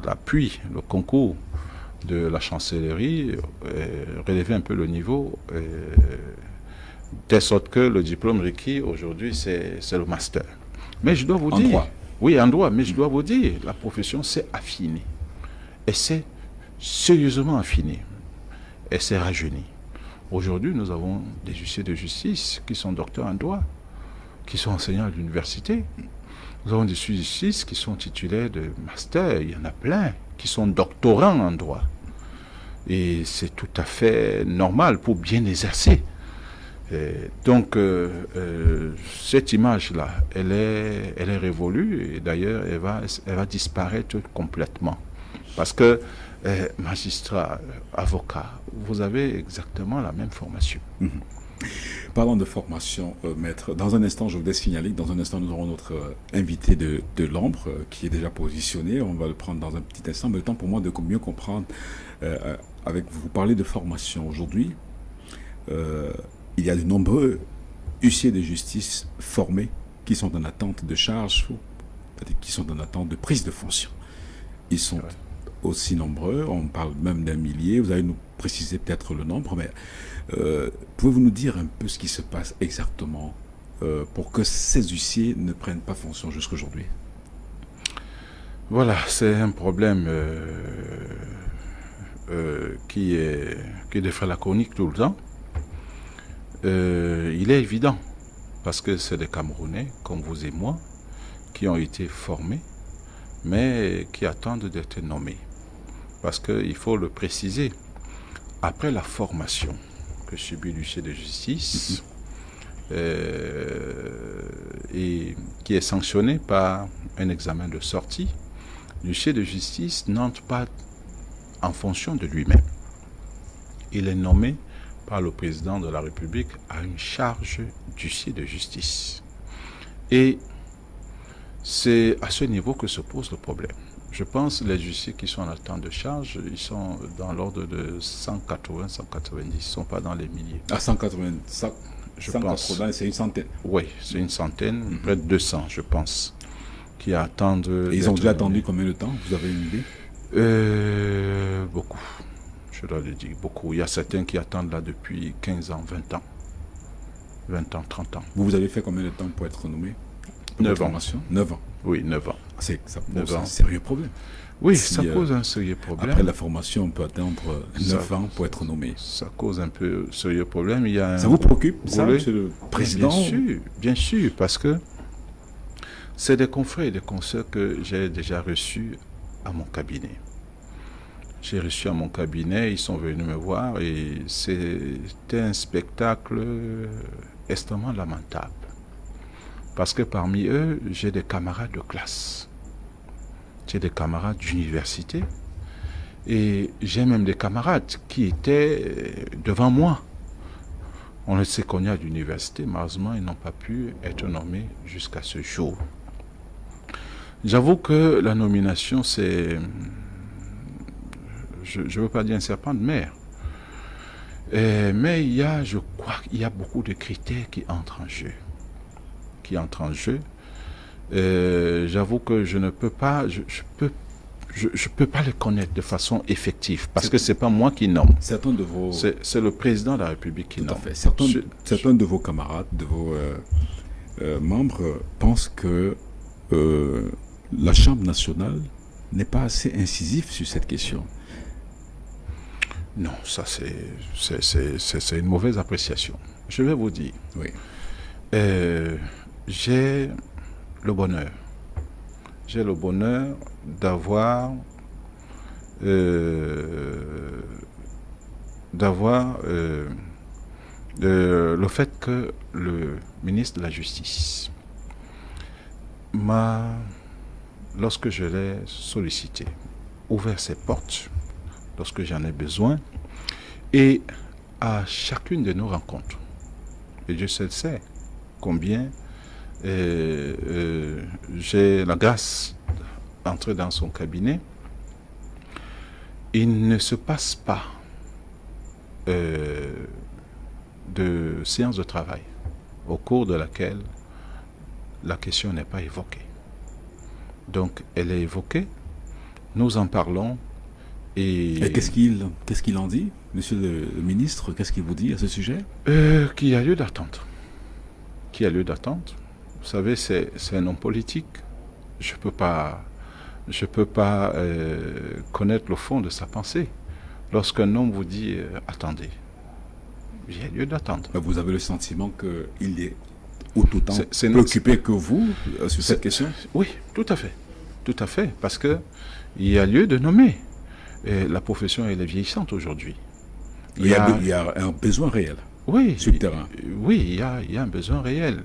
l'appui, le concours de la chancellerie, relevé un peu le niveau, de sorte que le diplôme requis aujourd'hui, c'est le master. Mais je dois vous dire... droit. Oui, en droit, mais je dois vous dire, la profession s'est affinée. Elle s'est sérieusement affinée. Elle s'est rajeunie. Aujourd'hui, nous avons des huissiers de justice qui sont docteurs en droit, qui sont enseignants à l'université. Nous avons des huissiers de justice qui sont titulaires de master. Il y en a plein qui sont doctorants en droit. Et c'est tout à fait normal pour bien exercer. Donc, cette image-là, elle est révolue et d'ailleurs, elle va disparaître complètement. Parce que, magistrat, avocat, vous avez exactement la même formation. Parlons de formation, maître. Dans un instant, je voudrais signaler que dans un instant, nous aurons notre invité de l'ombre qui est déjà positionné. On va le prendre dans un petit instant. Mais le temps pour moi de mieux comprendre avec vous. Vous parlez de formation. Aujourd'hui, il y a de nombreux huissiers de justice formés qui sont en attente de charge, qui sont en attente de prise de fonction. Ils sont aussi nombreux, on parle même d'un millier. Vous allez nous préciser peut-être le nombre, mais pouvez-vous nous dire un peu ce qui se passe exactement pour que ces huissiers ne prennent pas fonction jusqu'aujourd'hui? Voilà, c'est un problème qui défraie la chronique tout le temps. Il est évident, parce que c'est des Camerounais, comme vous et moi, qui ont été formés, mais qui attendent d'être nommés. Parce qu'il faut le préciser, après la formation que subit l'huissier de justice, et qui est sanctionné par un examen de sortie, l'huissier de justice n'entre pas en fonction de lui-même. Il est nommé par le président de la République à une charge d'huissier de justice. Et c'est à ce niveau que se pose le problème. Je pense que les huissiers qui sont en attente de charge, ils sont dans l'ordre de 180, 190, ils ne sont pas dans les milliers. À 180, je 180, pense. c'est une centaine. Oui, c'est une centaine, près de 200, je pense, qui attendent. Et ils ont déjà attendu combien de temps? Vous avez une idée? Beaucoup. Je dois le dire, beaucoup. Il y a certains qui attendent là depuis 15 ans, 20 ans. 20 ans, 30 ans. Vous avez fait combien de temps pour être nommé? 9 ans. 9 ans. Oui, 9 ans. Ça pose un sérieux problème. Oui, ça pose un sérieux problème. Après la formation, on peut attendre 9 ans pour être nommé. Ça cause un peu sérieux problème. Ça vous préoccupe, ça, monsieur le président? Bien sûr, parce que c'est des confrères et des consoeurs que j'ai déjà reçus à mon cabinet. J'ai reçu à mon cabinet, ils sont venus me voir et c'était un spectacle extrêmement lamentable. Parce que parmi eux, j'ai des camarades de classe. J'ai des camarades d'université. Et j'ai même des camarades qui étaient devant moi. On ne s'est connus à l'université, malheureusement, ils n'ont pas pu être nommés jusqu'à ce jour. J'avoue que la nomination, c'est, je ne veux pas dire un serpent de mer, mais je crois qu'il y a beaucoup de critères qui entrent en jeu. J'avoue que je ne peux pas, je peux pas les connaître de façon effective, parce que c'est pas moi qui nomme. Certains de vos... C'est le président de la République qui nomme. Tout à fait. Certains de vos camarades, de vos membres pensent que la Chambre nationale n'est pas assez incisive sur cette question. Non, ça c'est une mauvaise appréciation. Je vais vous dire. Oui. J'ai le bonheur d'avoir le fait que le ministre de la Justice lorsque je l'ai sollicité, ouvert ses portes lorsque j'en ai besoin, et à chacune de nos rencontres, et Dieu seul sait combien j'ai la grâce d'entrer dans son cabinet, il ne se passe pas de séance de travail au cours de laquelle la question n'est pas évoquée. Donc, elle est évoquée, nous en parlons. Et qu'est-ce qu'il en dit, monsieur le ministre? Qu'est-ce qu'il vous dit à ce sujet? Qu'il y a lieu d'attente. Vous savez, c'est un homme politique. Je peux pas connaître le fond de sa pensée. Lorsqu'un homme vous dit attendez, il y a lieu d'attendre. Vous avez le sentiment qu'il est autant préoccupé que vous sur cette question? Oui, tout à fait, parce que il y a lieu de nommer. Et la profession elle est vieillissante aujourd'hui. Il y a un besoin réel. Oui, sur le terrain. Oui, il y a un besoin réel.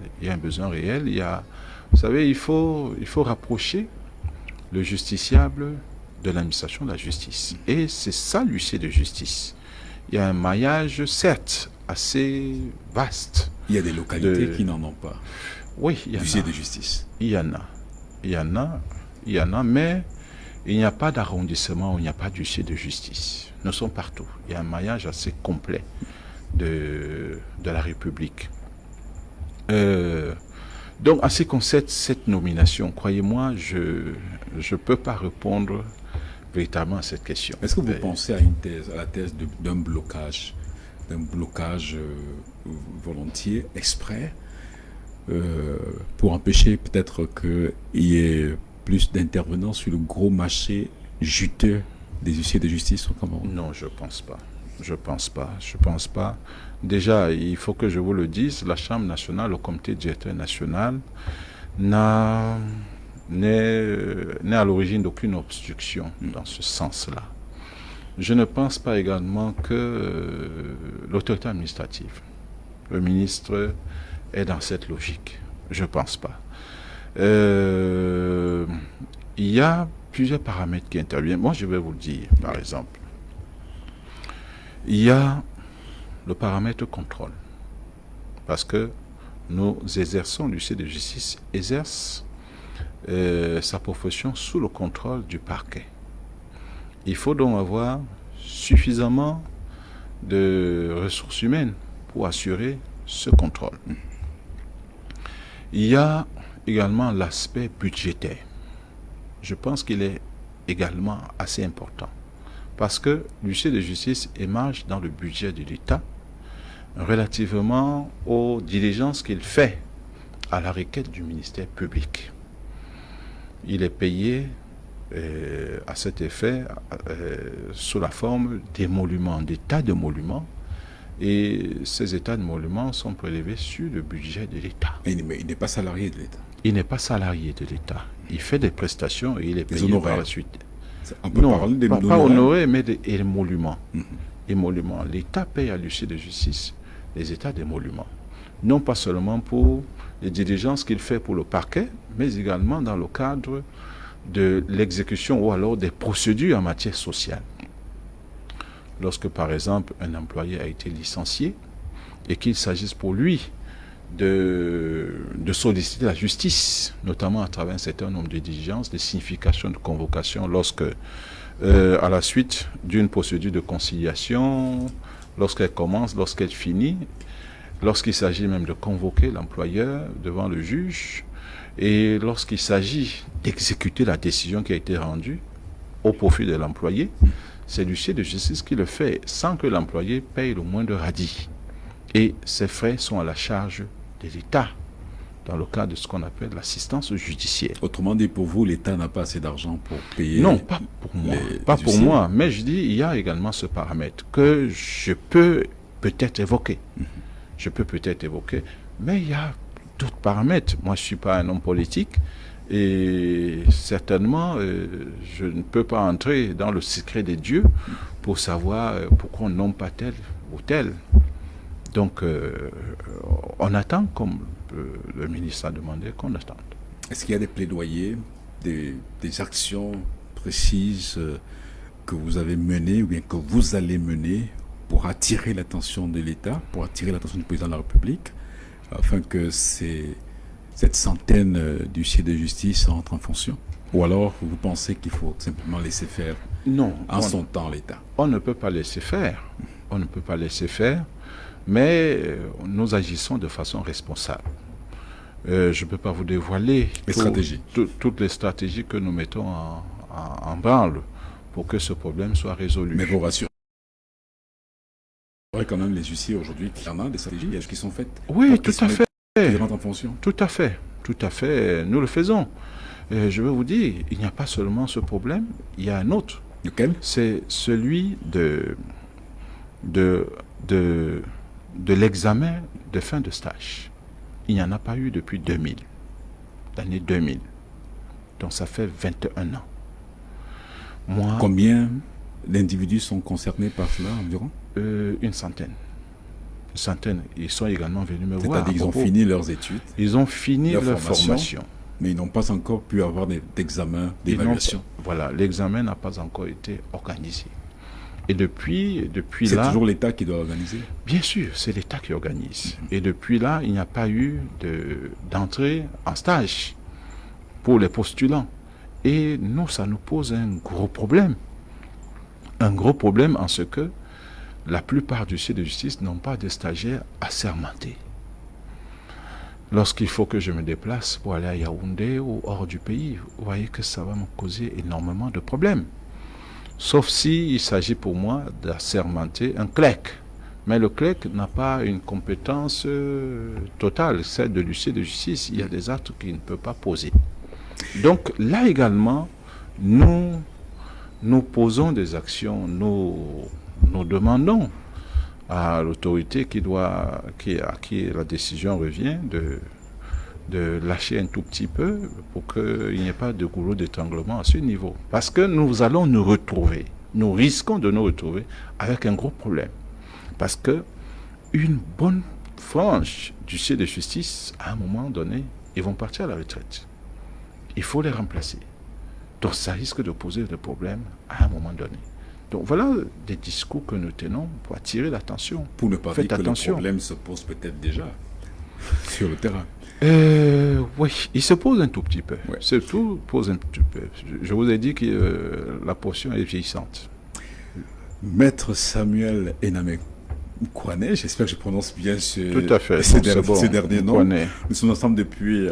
Vous savez, il faut rapprocher le justiciable de l'administration de la justice. Et c'est ça l'huissier de justice. Il y a un maillage, certes, assez vaste. Il y a des localités qui n'en ont pas. Oui, il y en a. L'huissier de justice. Il y en a, mais il n'y a pas d'arrondissement où il n'y a pas d'huissier de justice. Nous sommes partout. Il y a un maillage assez complet de la République. Donc, en ce qui concerne cette nomination, croyez-moi, je ne peux pas répondre véritablement à cette question. Est-ce que vous pensez à la thèse d'un blocage volontiers, exprès, pour empêcher peut-être qu'il y ait plus d'intervenants sur le gros marché juteux des huissiers de justice au Cameroun? Non, je pense pas. Déjà, il faut que je vous le dise, la Chambre nationale, le comité directeur national, n'est à l'origine d'aucune obstruction dans ce sens-là. Je ne pense pas également que l'autorité administrative, le ministre, est dans cette logique. Je ne pense pas. Il y a plusieurs paramètres qui interviennent. Moi, je vais vous le dire, par exemple. Il y a le paramètre contrôle. Parce que nous exerçons, l'huissier de justice exerce sa profession sous le contrôle du parquet. Il faut donc avoir suffisamment de ressources humaines pour assurer ce contrôle. Il y a également l'aspect budgétaire. Je pense qu'il est également assez important parce que l'huissier de justice émarge dans le budget de l'État relativement aux diligences qu'il fait à la requête du ministère public. Il est payé à cet effet sous la forme d'émoluments, d'états d'émoluments, et ces états d'émoluments sont prélevés sur le budget de l'État. Mais il n'est pas salarié de l'État. Il n'est pas salarié de l'État. Il fait des prestations et il est payé par la suite. On peut parler des pas honorés, mais des émoluments. Émoluments. L'État paye à l'huissier de justice les états d'émoluments. Non pas seulement pour les diligences qu'il fait pour le parquet, mais également dans le cadre de l'exécution ou alors des procédures en matière sociale. Lorsque, par exemple, un employé a été licencié et qu'il s'agisse pour lui de solliciter la justice, notamment à travers un certain nombre de diligences, des significations de convocation lorsque, à la suite d'une procédure de conciliation, lorsqu'elle commence, lorsqu'elle finit, lorsqu'il s'agit même de convoquer l'employeur devant le juge, et lorsqu'il s'agit d'exécuter la décision qui a été rendue au profit de l'employé, c'est l'huissier de justice qui le fait sans que l'employé paye le moindre radis. Et ces frais sont à la charge de l'État dans le cadre de ce qu'on appelle l'assistance judiciaire. Autrement dit, pour vous, l'État n'a pas assez d'argent pour payer... Non, pas pour moi. Pas pour moi, mais je dis, il y a également ce paramètre que je peux peut-être évoquer. Je peux peut-être évoquer, mais il y a d'autres paramètres. Moi, je ne suis pas un homme politique et certainement, je ne peux pas entrer dans le secret des dieux pour savoir pourquoi on nomme pas tel ou tel. Donc, on attend, comme le ministre a demandé, qu'on attende. Est-ce qu'il y a des plaidoyers, des actions précises que vous avez menées ou bien que vous allez mener pour attirer l'attention de l'État, pour attirer l'attention du président de la République, afin que cette centaine d'huissiers de justice entre en fonction? Ou alors vous pensez qu'il faut simplement laisser faire en son temps l'État? On ne peut pas laisser faire. On ne peut pas laisser faire. Mais nous agissons de façon responsable. Je ne peux pas vous dévoiler toutes les stratégies que nous mettons en branle pour que ce problème soit résolu. Mais vous rassurez quand même les huissiers aujourd'hui qu'il y en a des stratégies qui sont faites? Oui, tout à fait. Qui rentrent en fonction? Tout à fait. Tout à fait. Nous le faisons. Je veux vous dire, il n'y a pas seulement ce problème, il y a un autre. Lequel? C'est celui de l'examen de fin de stage. Il n'y en a pas eu depuis 2000, l'année 2000. Donc ça fait 21 ans. Combien d'individus sont concernés par cela environ? Une centaine. Une centaine. Ils sont également venus me voir. C'est-à-dire qu'ils ont fini leurs études. Ils ont fini leur formation. Mais ils n'ont pas encore pu avoir d'examen d'évaluation. Voilà, l'examen n'a pas encore été organisé. Et depuis là... C'est toujours l'État qui doit organiser? Bien sûr, c'est l'État qui organise. Et depuis là, il n'y a pas eu d'entrée en stage pour les postulants. Et nous, ça nous pose un gros problème. Un gros problème en ce que la plupart du huissiers de justice n'ont pas de stagiaires assermentés. Lorsqu'il faut que je me déplace pour aller à Yaoundé ou hors du pays, vous voyez que ça va me causer énormément de problèmes. Sauf s'il s'agit pour moi d'assermenter un clerc. Mais le clerc n'a pas une compétence totale, celle de l'huissier de justice. Il y a des actes qu'il ne peut pas poser. Donc là également, nous posons des actions, nous demandons à l'autorité à qui la décision revient de lâcher un tout petit peu pour qu'il n'y ait pas de goulot d'étranglement à ce niveau. Parce que nous allons nous retrouver, nous risquons de nous retrouver avec un gros problème. Parce que une bonne frange d'huissiers de justice, à un moment donné, ils vont partir à la retraite. Il faut les remplacer. Donc ça risque de poser des problèmes à un moment donné. Donc voilà des discours que nous tenons pour attirer l'attention. Pour ne pas dire que le problème se pose peut-être déjà sur le terrain. Oui, il se pose un tout petit peu. Ouais. Pose un tout peu. Je vous ai dit que la portion est vieillissante. Maître Samuel Ename Kouane, j'espère que je prononce bien ces derniers noms. Nous sommes ensemble depuis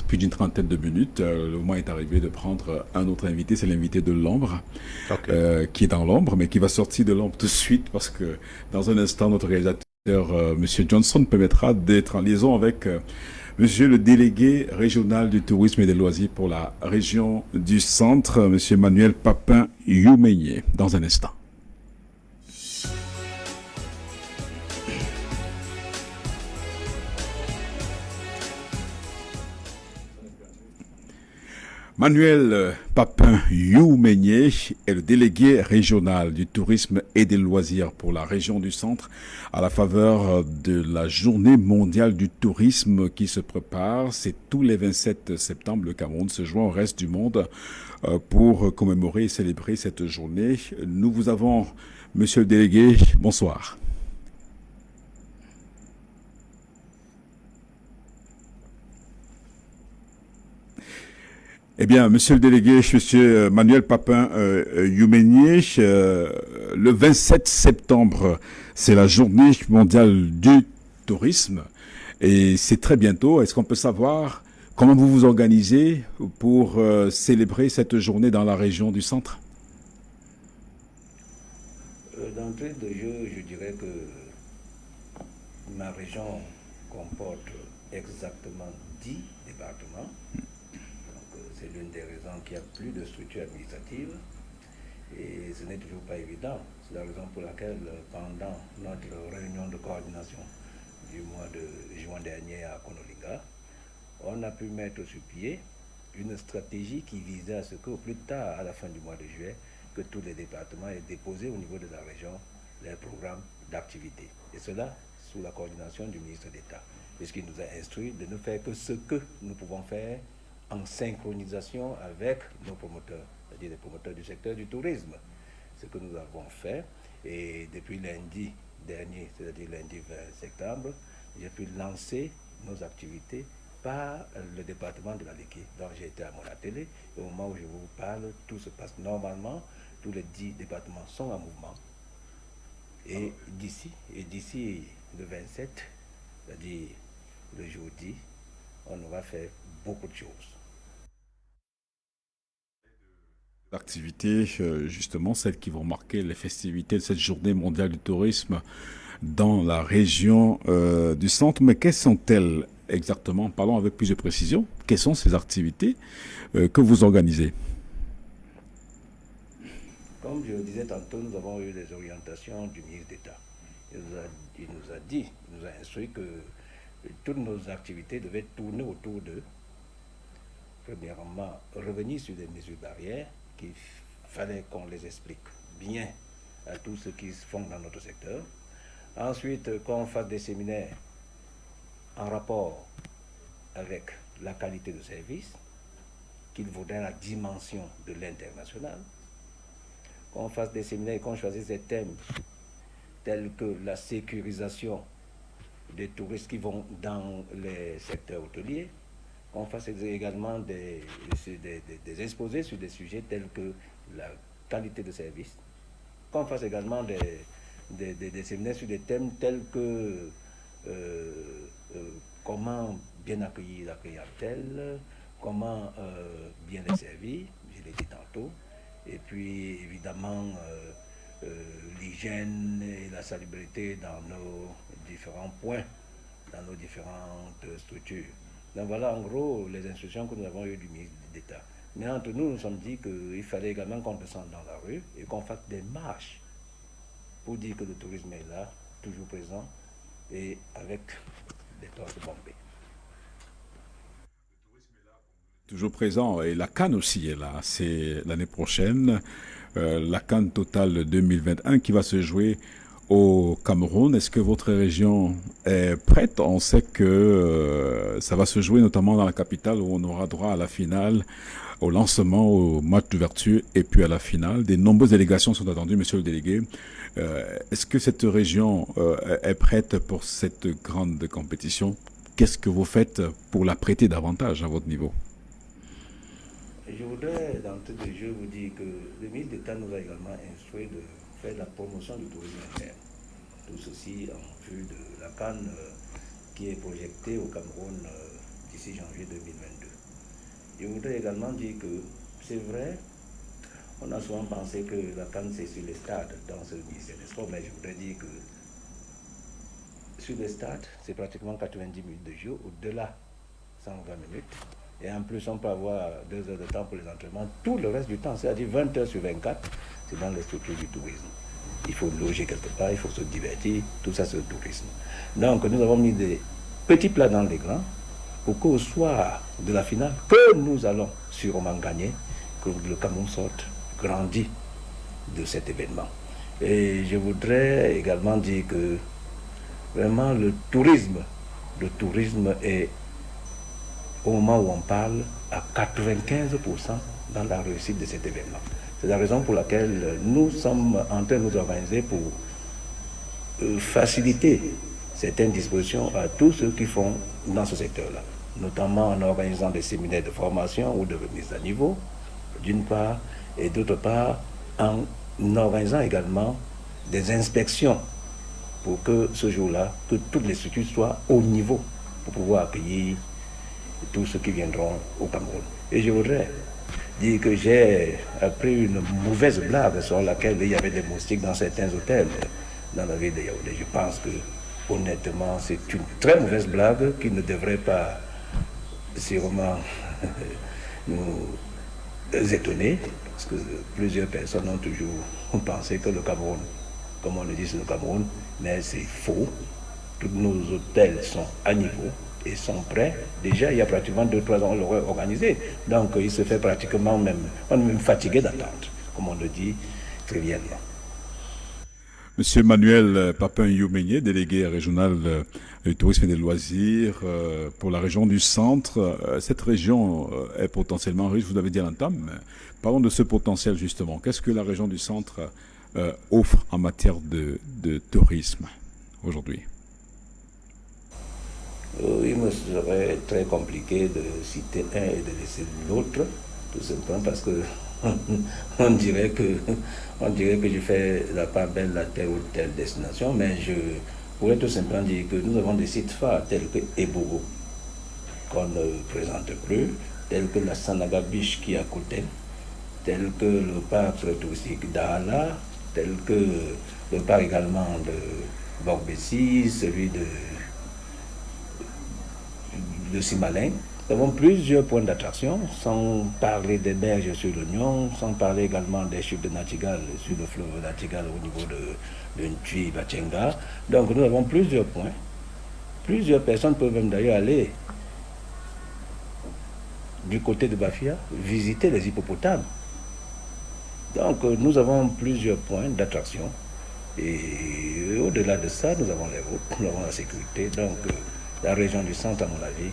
plus d'une trentaine de minutes. Le moment est arrivé de prendre un autre invité, c'est l'invité de l'ombre, qui est dans l'ombre, mais qui va sortir de l'ombre tout de suite parce que dans un instant, notre réalisateur, Monsieur Johnson, permettra d'être en liaison avec Monsieur le délégué régional du tourisme et des loisirs pour la région du centre, Monsieur Manuel Papin Youmenyé, dans un instant. Manuel Papin Youmeigné est le délégué régional du tourisme et des loisirs pour la région du Centre à la faveur de la journée mondiale du tourisme qui se prépare. C'est tous les 27 septembre. Le Cameroun se joint au reste du monde pour commémorer et célébrer cette journée. Nous vous avons, monsieur le délégué, bonsoir. Eh bien, monsieur le délégué, monsieur Manuel Papin Youmeigné, le 27 septembre, c'est la journée mondiale du tourisme et c'est très bientôt. Est-ce qu'on peut savoir comment vous vous organisez pour célébrer cette journée dans la région du Centre? D'entrée de jeu, je dirais que ma région comporte exactement 10 départements. C'est l'une des raisons qu'il y a plus de structures administratives et ce n'est toujours pas évident. C'est la raison pour laquelle, pendant notre réunion de coordination du mois de juin dernier à Konolinga, on a pu mettre sur pied une stratégie qui visait à ce qu'au plus tard, à la fin du mois de juillet, que tous les départements aient déposé au niveau de la région leurs programmes d'activité. Et cela sous la coordination du ministre d'État, puisqu'il nous a instruit de ne faire que ce que nous pouvons faire en synchronisation avec nos promoteurs, c'est-à-dire les promoteurs du secteur du tourisme. Ce que nous avons fait, et depuis lundi dernier, c'est-à-dire lundi 20 septembre, j'ai pu lancer nos activités par le département de la Léké. Donc j'ai été à mon atelier, et au moment où je vous parle, tout se passe normalement, tous les 10 départements sont en mouvement. Et d'ici le 27, c'est-à-dire le jeudi, on aura fait beaucoup de choses. L'activité, justement, celles qui vont marquer les festivités de cette journée mondiale du tourisme dans la région du Centre. Mais quelles sont-elles exactement? Parlons avec plus de précision. Quelles sont ces activités que vous organisez? Comme je le disais tantôt, nous avons eu des orientations du ministre d'État. Il nous a instruit que toutes nos activités devaient tourner autour de, premièrement, revenir sur des mesures barrières qu'il fallait qu'on les explique bien à tous ceux qui se font dans notre secteur. Ensuite, qu'on fasse des séminaires en rapport avec la qualité de service, qu'il vaudrait la dimension de l'international. Qu'on fasse des séminaires et qu'on choisisse des thèmes tels que la sécurisation des touristes qui vont dans les secteurs hôteliers, qu'on fasse également des exposés sur des sujets tels que la qualité de service, qu'on fasse également des séminaires sur des thèmes tels que comment bien accueillir la clientèle, comment bien les servir, je l'ai dit tantôt, et puis évidemment l'hygiène et la salubrité dans nos différents points, dans nos différentes structures. Donc voilà en gros les instructions que nous avons eues du ministre d'État. Mais entre nous, nous sommes dit qu'il fallait également qu'on descende dans la rue et qu'on fasse des marches pour dire que le tourisme est là, toujours présent, et avec des torses bombées. Toujours présent, et la CAN aussi est là. C'est l'année prochaine, la CAN Total 2021 qui va se jouer au Cameroun. Est-ce que votre région est prête? On sait que ça va se jouer notamment dans la capitale où on aura droit à la finale, au lancement, au match d'ouverture et puis à la finale. Des nombreuses délégations sont attendues, monsieur le délégué. Est-ce que cette région est prête pour cette grande compétition? Qu'est-ce que vous faites pour la prêter davantage à votre niveau? Je voudrais, d'entrée de jeu, vous dire que le ministre d'État nous a également instruit de faire la promotion du tourisme interne. Tout ceci en vue de la CAN qui est projetée au Cameroun d'ici janvier 2022. Je voudrais également dire que c'est vrai, on a souvent pensé que la CAN c'est sur les stades dans ce ministère des Sports, mais je voudrais dire que sur les stades, c'est pratiquement 90 minutes de jeu, au-delà 120 minutes. Et en plus, on peut avoir 2 heures de temps pour les entraînements. Tout le reste du temps, c'est-à-dire 20 heures sur 24, c'est dans les structures du tourisme. Il faut loger quelque part, il faut se divertir, tout ça c'est le tourisme. Donc nous avons mis des petits plats dans les grands pour qu'au soir de la finale, que nous allons sûrement gagner, que le Cameroun sorte grandi de cet événement. Et je voudrais également dire que vraiment le tourisme est, au moment où on parle, à 95% dans la réussite de cet événement. C'est la raison pour laquelle nous sommes en train de nous organiser pour faciliter certaines dispositions à tous ceux qui font dans ce secteur-là, notamment en organisant des séminaires de formation ou de remise à niveau, d'une part, et d'autre part, en organisant également des inspections pour que ce jour-là, que toutes les structures soient au niveau pour pouvoir accueillir tous ceux qui viendront au Cameroun. Et je voudrais dire que j'ai appris une mauvaise blague sur laquelle il y avait des moustiques dans certains hôtels dans la ville de Yaoundé. Je pense que, honnêtement, c'est une très mauvaise blague qui ne devrait pas sûrement nous étonner, parce que plusieurs personnes ont toujours pensé que le Cameroun, comme on le dit, c'est le Cameroun, mais c'est faux. Tous nos hôtels sont à niveau et sont prêts. Déjà, il y a pratiquement 2-3 ans, on l'aurait organisé. Donc, il se fait pratiquement même, on est même fatigué d'attendre, comme on le dit trivialement. Monsieur Manuel Papin-Youmenyé, délégué régional du tourisme et des loisirs pour la région du centre. Cette région est potentiellement riche, vous l'avez dit à l'entame. Parlons de ce potentiel justement. Qu'est-ce que la région du centre offre en matière de tourisme aujourd'hui? Il me serait très compliqué de citer un et de laisser l'autre, tout simplement parce que on dirait que je fais la part belle à telle ou telle destination, mais je pourrais tout simplement dire que nous avons des sites phares tels que Ebogo, qu'on ne présente plus, tels que la Sanaga Beach qui est à côté, tels que le parc touristique d'Ala, tel que le parc également de Borbessis, celui de Simalin. Nous avons plusieurs points d'attraction, sans parler des berges sur l'Oignon, sans parler également des chutes de Nachtigal sur le fleuve Nachtigal au niveau de Ntui, Bachenga. Donc nous avons plusieurs points. Plusieurs personnes peuvent même d'ailleurs aller du côté de Bafia visiter les hippopotames. Donc nous avons plusieurs points d'attraction. Et au-delà de ça, nous avons les routes, nous avons la sécurité. Donc la région du centre, à mon avis,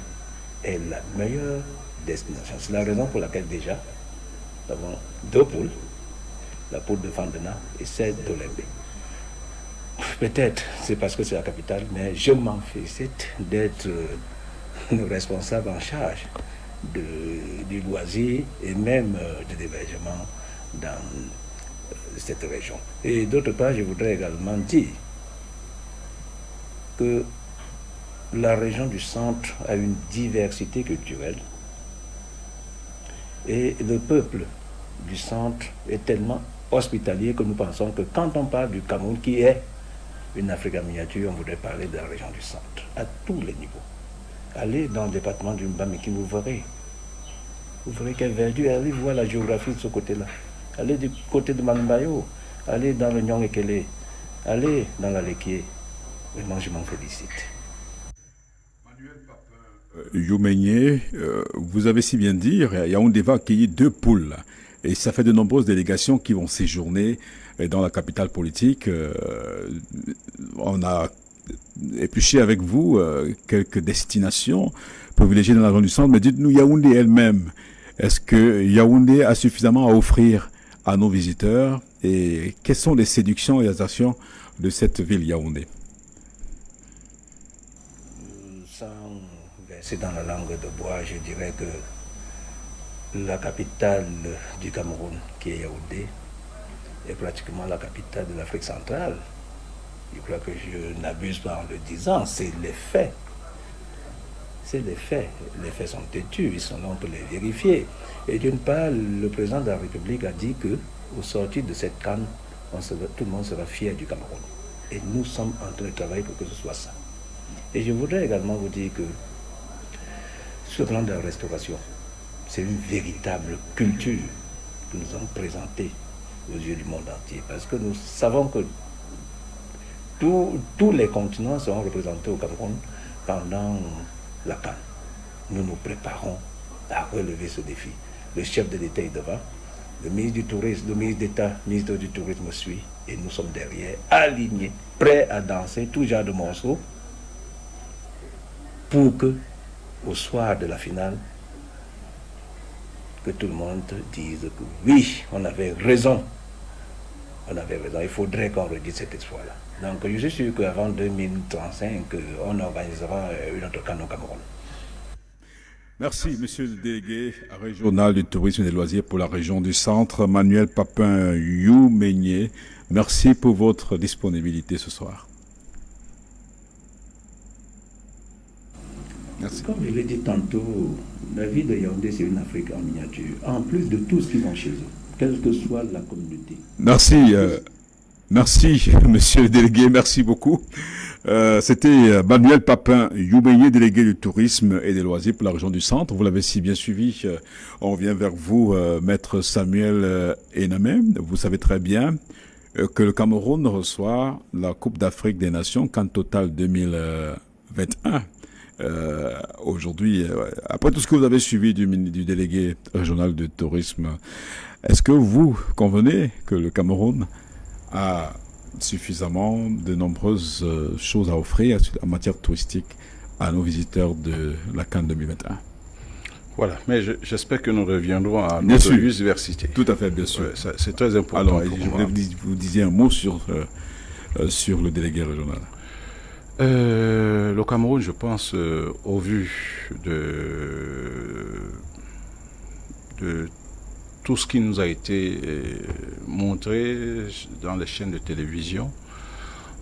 est la meilleure destination. C'est la raison pour laquelle déjà, nous avons 2 pôles, la pôle de Fandena et celle d'Olembe. Peut-être c'est parce que c'est la capitale, mais je m'en félicite d'être le responsable en charge du loisir et même de l'hébergement dans cette région. Et d'autre part, je voudrais également dire que la région du centre a une diversité culturelle et le peuple du centre est tellement hospitalier que nous pensons que quand on parle du Cameroun, qui est une Afrique en miniature, on voudrait parler de la région du centre, à tous les niveaux. Allez dans le département du Mbamiki, vous verrez quelle verdure, allez voir la géographie de ce côté-là. Allez du côté de Manumbayo, allez dans le Nyong-Ekele, allez dans la Lekié. Vraiment, je m'en félicite. Youmenyé, vous avez si bien dit, Yaoundé va accueillir 2 poules. Et ça fait de nombreuses délégations qui vont séjourner dans la capitale politique. On a épluché avec vous quelques destinations privilégiées dans la région du centre. Mais dites-nous, Yaoundé elle-même, est-ce que Yaoundé a suffisamment à offrir à nos visiteurs? Et quelles sont les séductions et les attractions de cette ville Yaoundé? C'est dans la langue de bois, je dirais que la capitale du Cameroun, qui est Yaoundé, est pratiquement la capitale de l'Afrique centrale. Je crois que je n'abuse pas en le disant, c'est les faits. C'est les faits. Les faits sont têtus, ils sont là, on peut les vérifier. Et d'une part, le président de la République a dit que, au sortir de cette canne, tout le monde sera fier du Cameroun. Et nous sommes en train de travailler pour que ce soit ça. Et je voudrais également vous dire que sur le plan de la restauration, c'est une véritable culture que nous avons présentée aux yeux du monde entier. Parce que nous savons que tous les continents seront représentés au Cameroun pendant la CAN. Nous nous préparons à relever ce défi. le chef de l'État est devant, le ministre du Tourisme, le ministre d'État, ministre du Tourisme suit, et nous sommes derrière, alignés, prêts à danser tout genre de morceaux pour que, au soir de la finale, que tout le monde dise que oui, on avait raison. On avait raison. Il faudrait qu'on redise cette fois-là. Donc je suis sûr qu'avant 2035, on organisera une autre CAN au Cameroun. Merci, monsieur le délégué régional du tourisme et des loisirs pour la région du centre, Manuel Papin Youmeigné. Merci pour votre disponibilité ce soir. Merci. Comme je l'ai dit tantôt, la ville de Yaoundé, c'est une Afrique en miniature, en plus de tout ce qui va chez eux, quelle que soit la communauté. Merci, merci, monsieur le délégué, merci beaucoup. C'était Manuel Papin Youmeigné, délégué du tourisme et des loisirs pour la région du centre. Vous l'avez si bien suivi. On vient vers vous, maître Samuel Enamé. Vous savez très bien que le Cameroun reçoit la Coupe d'Afrique des Nations, CAN Total 2021. Aujourd'hui, après tout ce que vous avez suivi du délégué régional de tourisme, est-ce que vous convenez que le Cameroun a suffisamment de nombreuses choses à offrir en matière touristique à nos visiteurs de la CAN 2021? Voilà, mais j'espère que nous reviendrons à notre diversité. Tout à fait, bien sûr. Ouais, c'est très important. Alors, je voulais vous disiez un mot sur le délégué régional. Le Cameroun, je pense, au vu de tout ce qui nous a été montré dans les chaînes de télévision,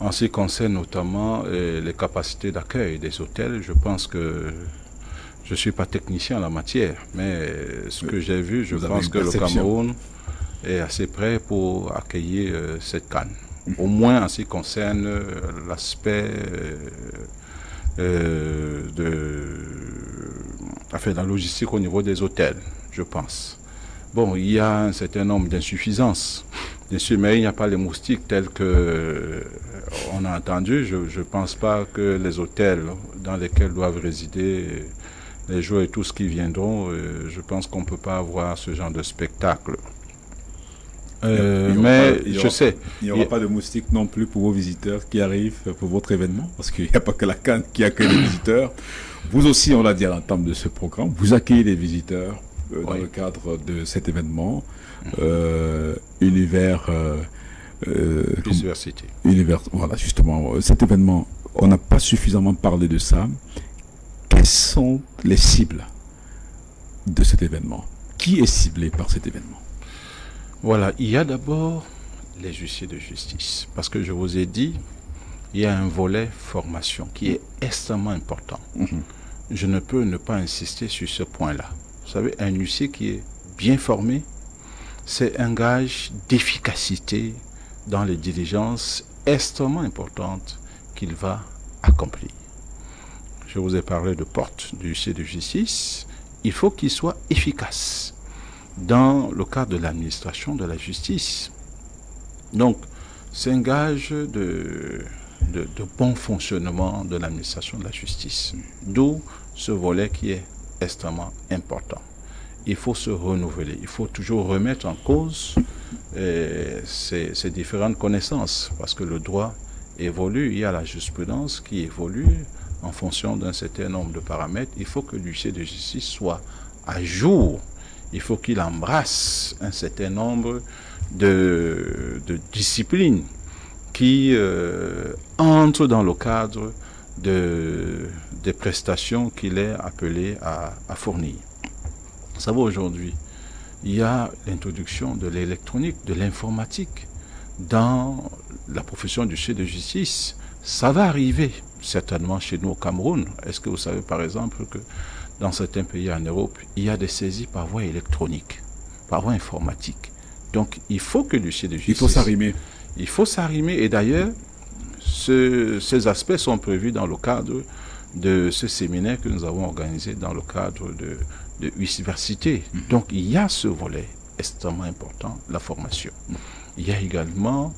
en ce qui concerne notamment les capacités d'accueil des hôtels, je pense que je ne suis pas technicien en la matière, mais ce que j'ai vu, je pense que le Cameroun est assez prêt pour accueillir cette CAN. Au moins en ce qui concerne l'aspect de la logistique au niveau des hôtels, je pense. Bon, il y a un certain nombre d'insuffisances, bien sûr, mais il n'y a pas les moustiques tels que on a entendu. Je ne pense pas que les hôtels dans lesquels doivent résider les joueurs et tous qui viendront, je pense qu'on ne peut pas avoir ce genre de spectacle. Mais je sais. Il n'y aura pas de moustiques non plus pour vos visiteurs qui arrivent pour votre événement, parce qu'il n'y a pas que la CAN qui accueille les visiteurs. Vous aussi, on l'a dit à l'entame de ce programme, vous accueillez les visiteurs dans le cadre de cet événement. Univers. Diversité. Voilà, justement, cet événement, on n'a pas suffisamment parlé de ça. Quelles sont les cibles de cet événement? Qui est ciblé par cet événement? Voilà, il y a d'abord les huissiers de justice, parce que je vous ai dit, il y a un volet formation qui est extrêmement important. Je ne peux ne pas insister sur ce point-là. Vous savez, un huissier qui est bien formé, c'est un gage d'efficacité dans les diligences extrêmement importantes qu'il va accomplir. Je vous ai parlé de porte du huissier de justice. Il faut qu'il soit efficace dans le cadre de l'administration de la justice. Donc, c'est un gage de bon fonctionnement de l'administration de la justice. D'où ce volet qui est extrêmement important. Il faut se renouveler, il faut toujours remettre en cause ces différentes connaissances, parce que le droit évolue, il y a la jurisprudence qui évolue en fonction d'un certain nombre de paramètres. Il faut que l'huissier de justice soit à jour. Il faut qu'il embrasse un certain nombre de disciplines qui entrent dans le cadre des prestations qu'il est appelé à fournir. Vous savez, aujourd'hui, il y a l'introduction de l'électronique, de l'informatique dans la profession du chef de justice. Ça va arriver certainement chez nous au Cameroun. Est-ce que vous savez par exemple que dans certains pays en Europe, il y a des saisies par voie électronique, par voie informatique. Donc il faut que le chef de justice... Il faut s'arrimer. Il faut s'arrimer, et d'ailleurs, ces aspects sont prévus dans le cadre de ce séminaire que nous avons organisé dans le cadre de université. Donc il y a ce volet extrêmement important, la formation. Il y a également...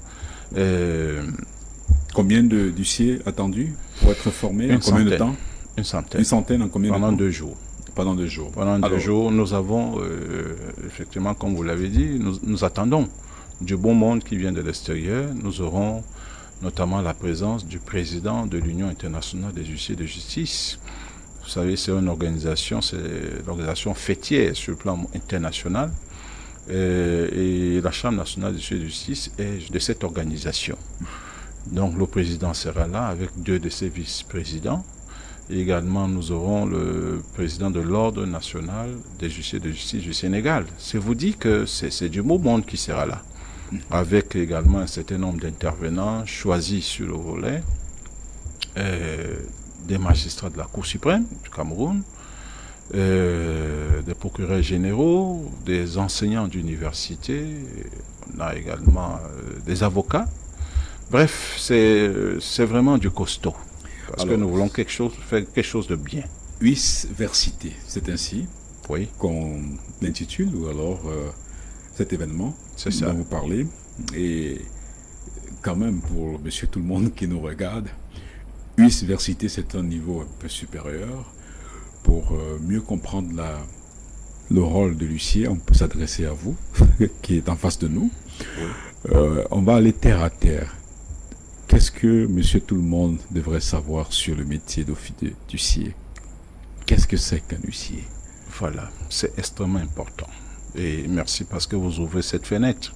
Combien d'huissiers attendus pour être formés? En combien de temps? Une centaine. Une centaine en combien de temps? Pendant 2 jours. Pendant 2 jours. Pendant 2 jours, nous avons, effectivement, comme vous l'avez dit, nous attendons du bon monde qui vient de l'extérieur. Nous aurons notamment la présence du président de l'Union internationale des huissiers de justice. Vous savez, c'est une organisation, c'est l'organisation fêtière sur le plan international. Et la Chambre nationale des huissiers de justice est de cette organisation. Donc le président sera là avec 2 de ses vice-présidents. Et également, nous aurons le président de l'Ordre national des huissiers de justice du Sénégal. C'est vous dire que c'est du beau monde qui sera là, avec également un certain nombre d'intervenants choisis sur le volet, des magistrats de la Cour suprême du Cameroun, des procureurs généraux, des enseignants d'université, on a également des avocats. Bref, c'est vraiment du costaud. Parce que nous voulons faire quelque chose de bien. Huisversité, c'est ainsi qu'on l'intitule, ou alors cet événement dont vous parlez. Et quand même, pour monsieur tout le monde qui nous regarde, Huisversité, c'est un niveau un peu supérieur. Pour mieux comprendre le rôle de l'huissier, on peut s'adresser à vous, qui est en face de nous. On va aller terre à terre. Qu'est-ce que monsieur tout le monde devrait savoir sur le métier d'huissier? Qu'est-ce que c'est qu'un huissier? Voilà, c'est extrêmement important. Et merci parce que vous ouvrez cette fenêtre.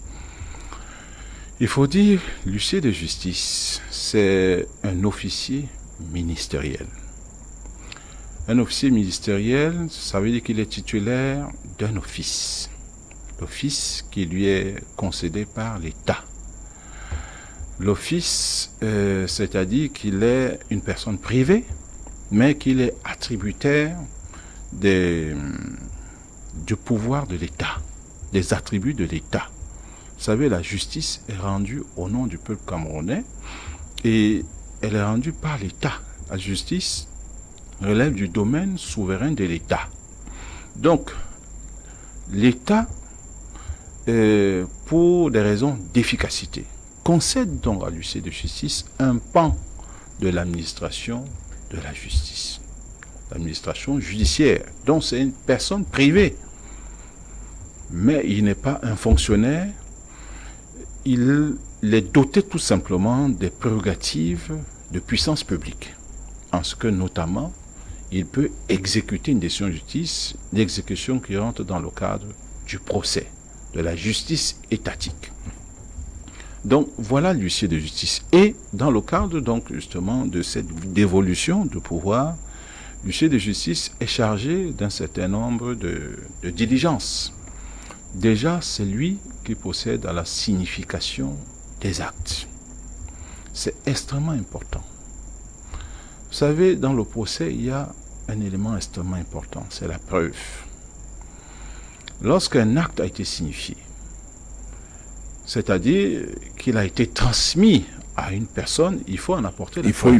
Il faut dire, l'huissier de justice, c'est un officier ministériel. Un officier ministériel, ça veut dire qu'il est titulaire d'un office. L'office qui lui est concédé par l'État. L'office, c'est-à-dire qu'il est une personne privée, mais qu'il est attributaire du pouvoir de l'État, des attributs de l'État. Vous savez, la justice est rendue au nom du peuple camerounais et elle est rendue par l'État. La justice relève du domaine souverain de l'État. Donc, l'État, pour des raisons d'efficacité, concède donc à l'huissier de justice un pan de l'administration de la justice, l'administration judiciaire. Donc c'est une personne privée, mais il n'est pas un fonctionnaire, il est doté tout simplement des prérogatives de puissance publique, en ce que notamment il peut exécuter une décision de justice, l'exécution qui rentre dans le cadre du procès, de la justice étatique. Donc voilà l'huissier de justice. Et dans le cadre donc justement de cette dévolution de pouvoir, l'huissier de justice est chargé d'un certain nombre de diligences. Déjà, c'est lui qui procède à la signification des actes. C'est extrêmement important. Vous savez, dans le procès, il y a un élément extrêmement important, c'est la preuve. Lorsqu'un acte a été signifié, c'est-à-dire qu'il a été transmis à une personne, il faut en apporter la preuve.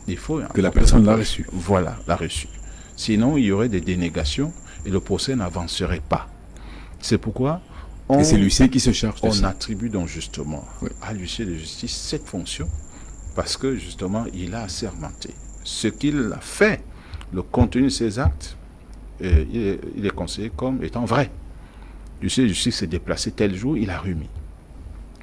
Il faut une preuve que la personne l'a reçu. Voilà, l'a reçu. Sinon, il y aurait des dénégations et le procès n'avancerait pas. C'est pourquoi et c'est l'huissier qui se charge de ça. On attribue donc justement à l'huissier de justice cette fonction parce que justement, il a assermenté. Ce qu'il a fait, le contenu de ses actes, il est considéré comme étant vrai. L'huissier de justice s'est déplacé tel jour, il a remis.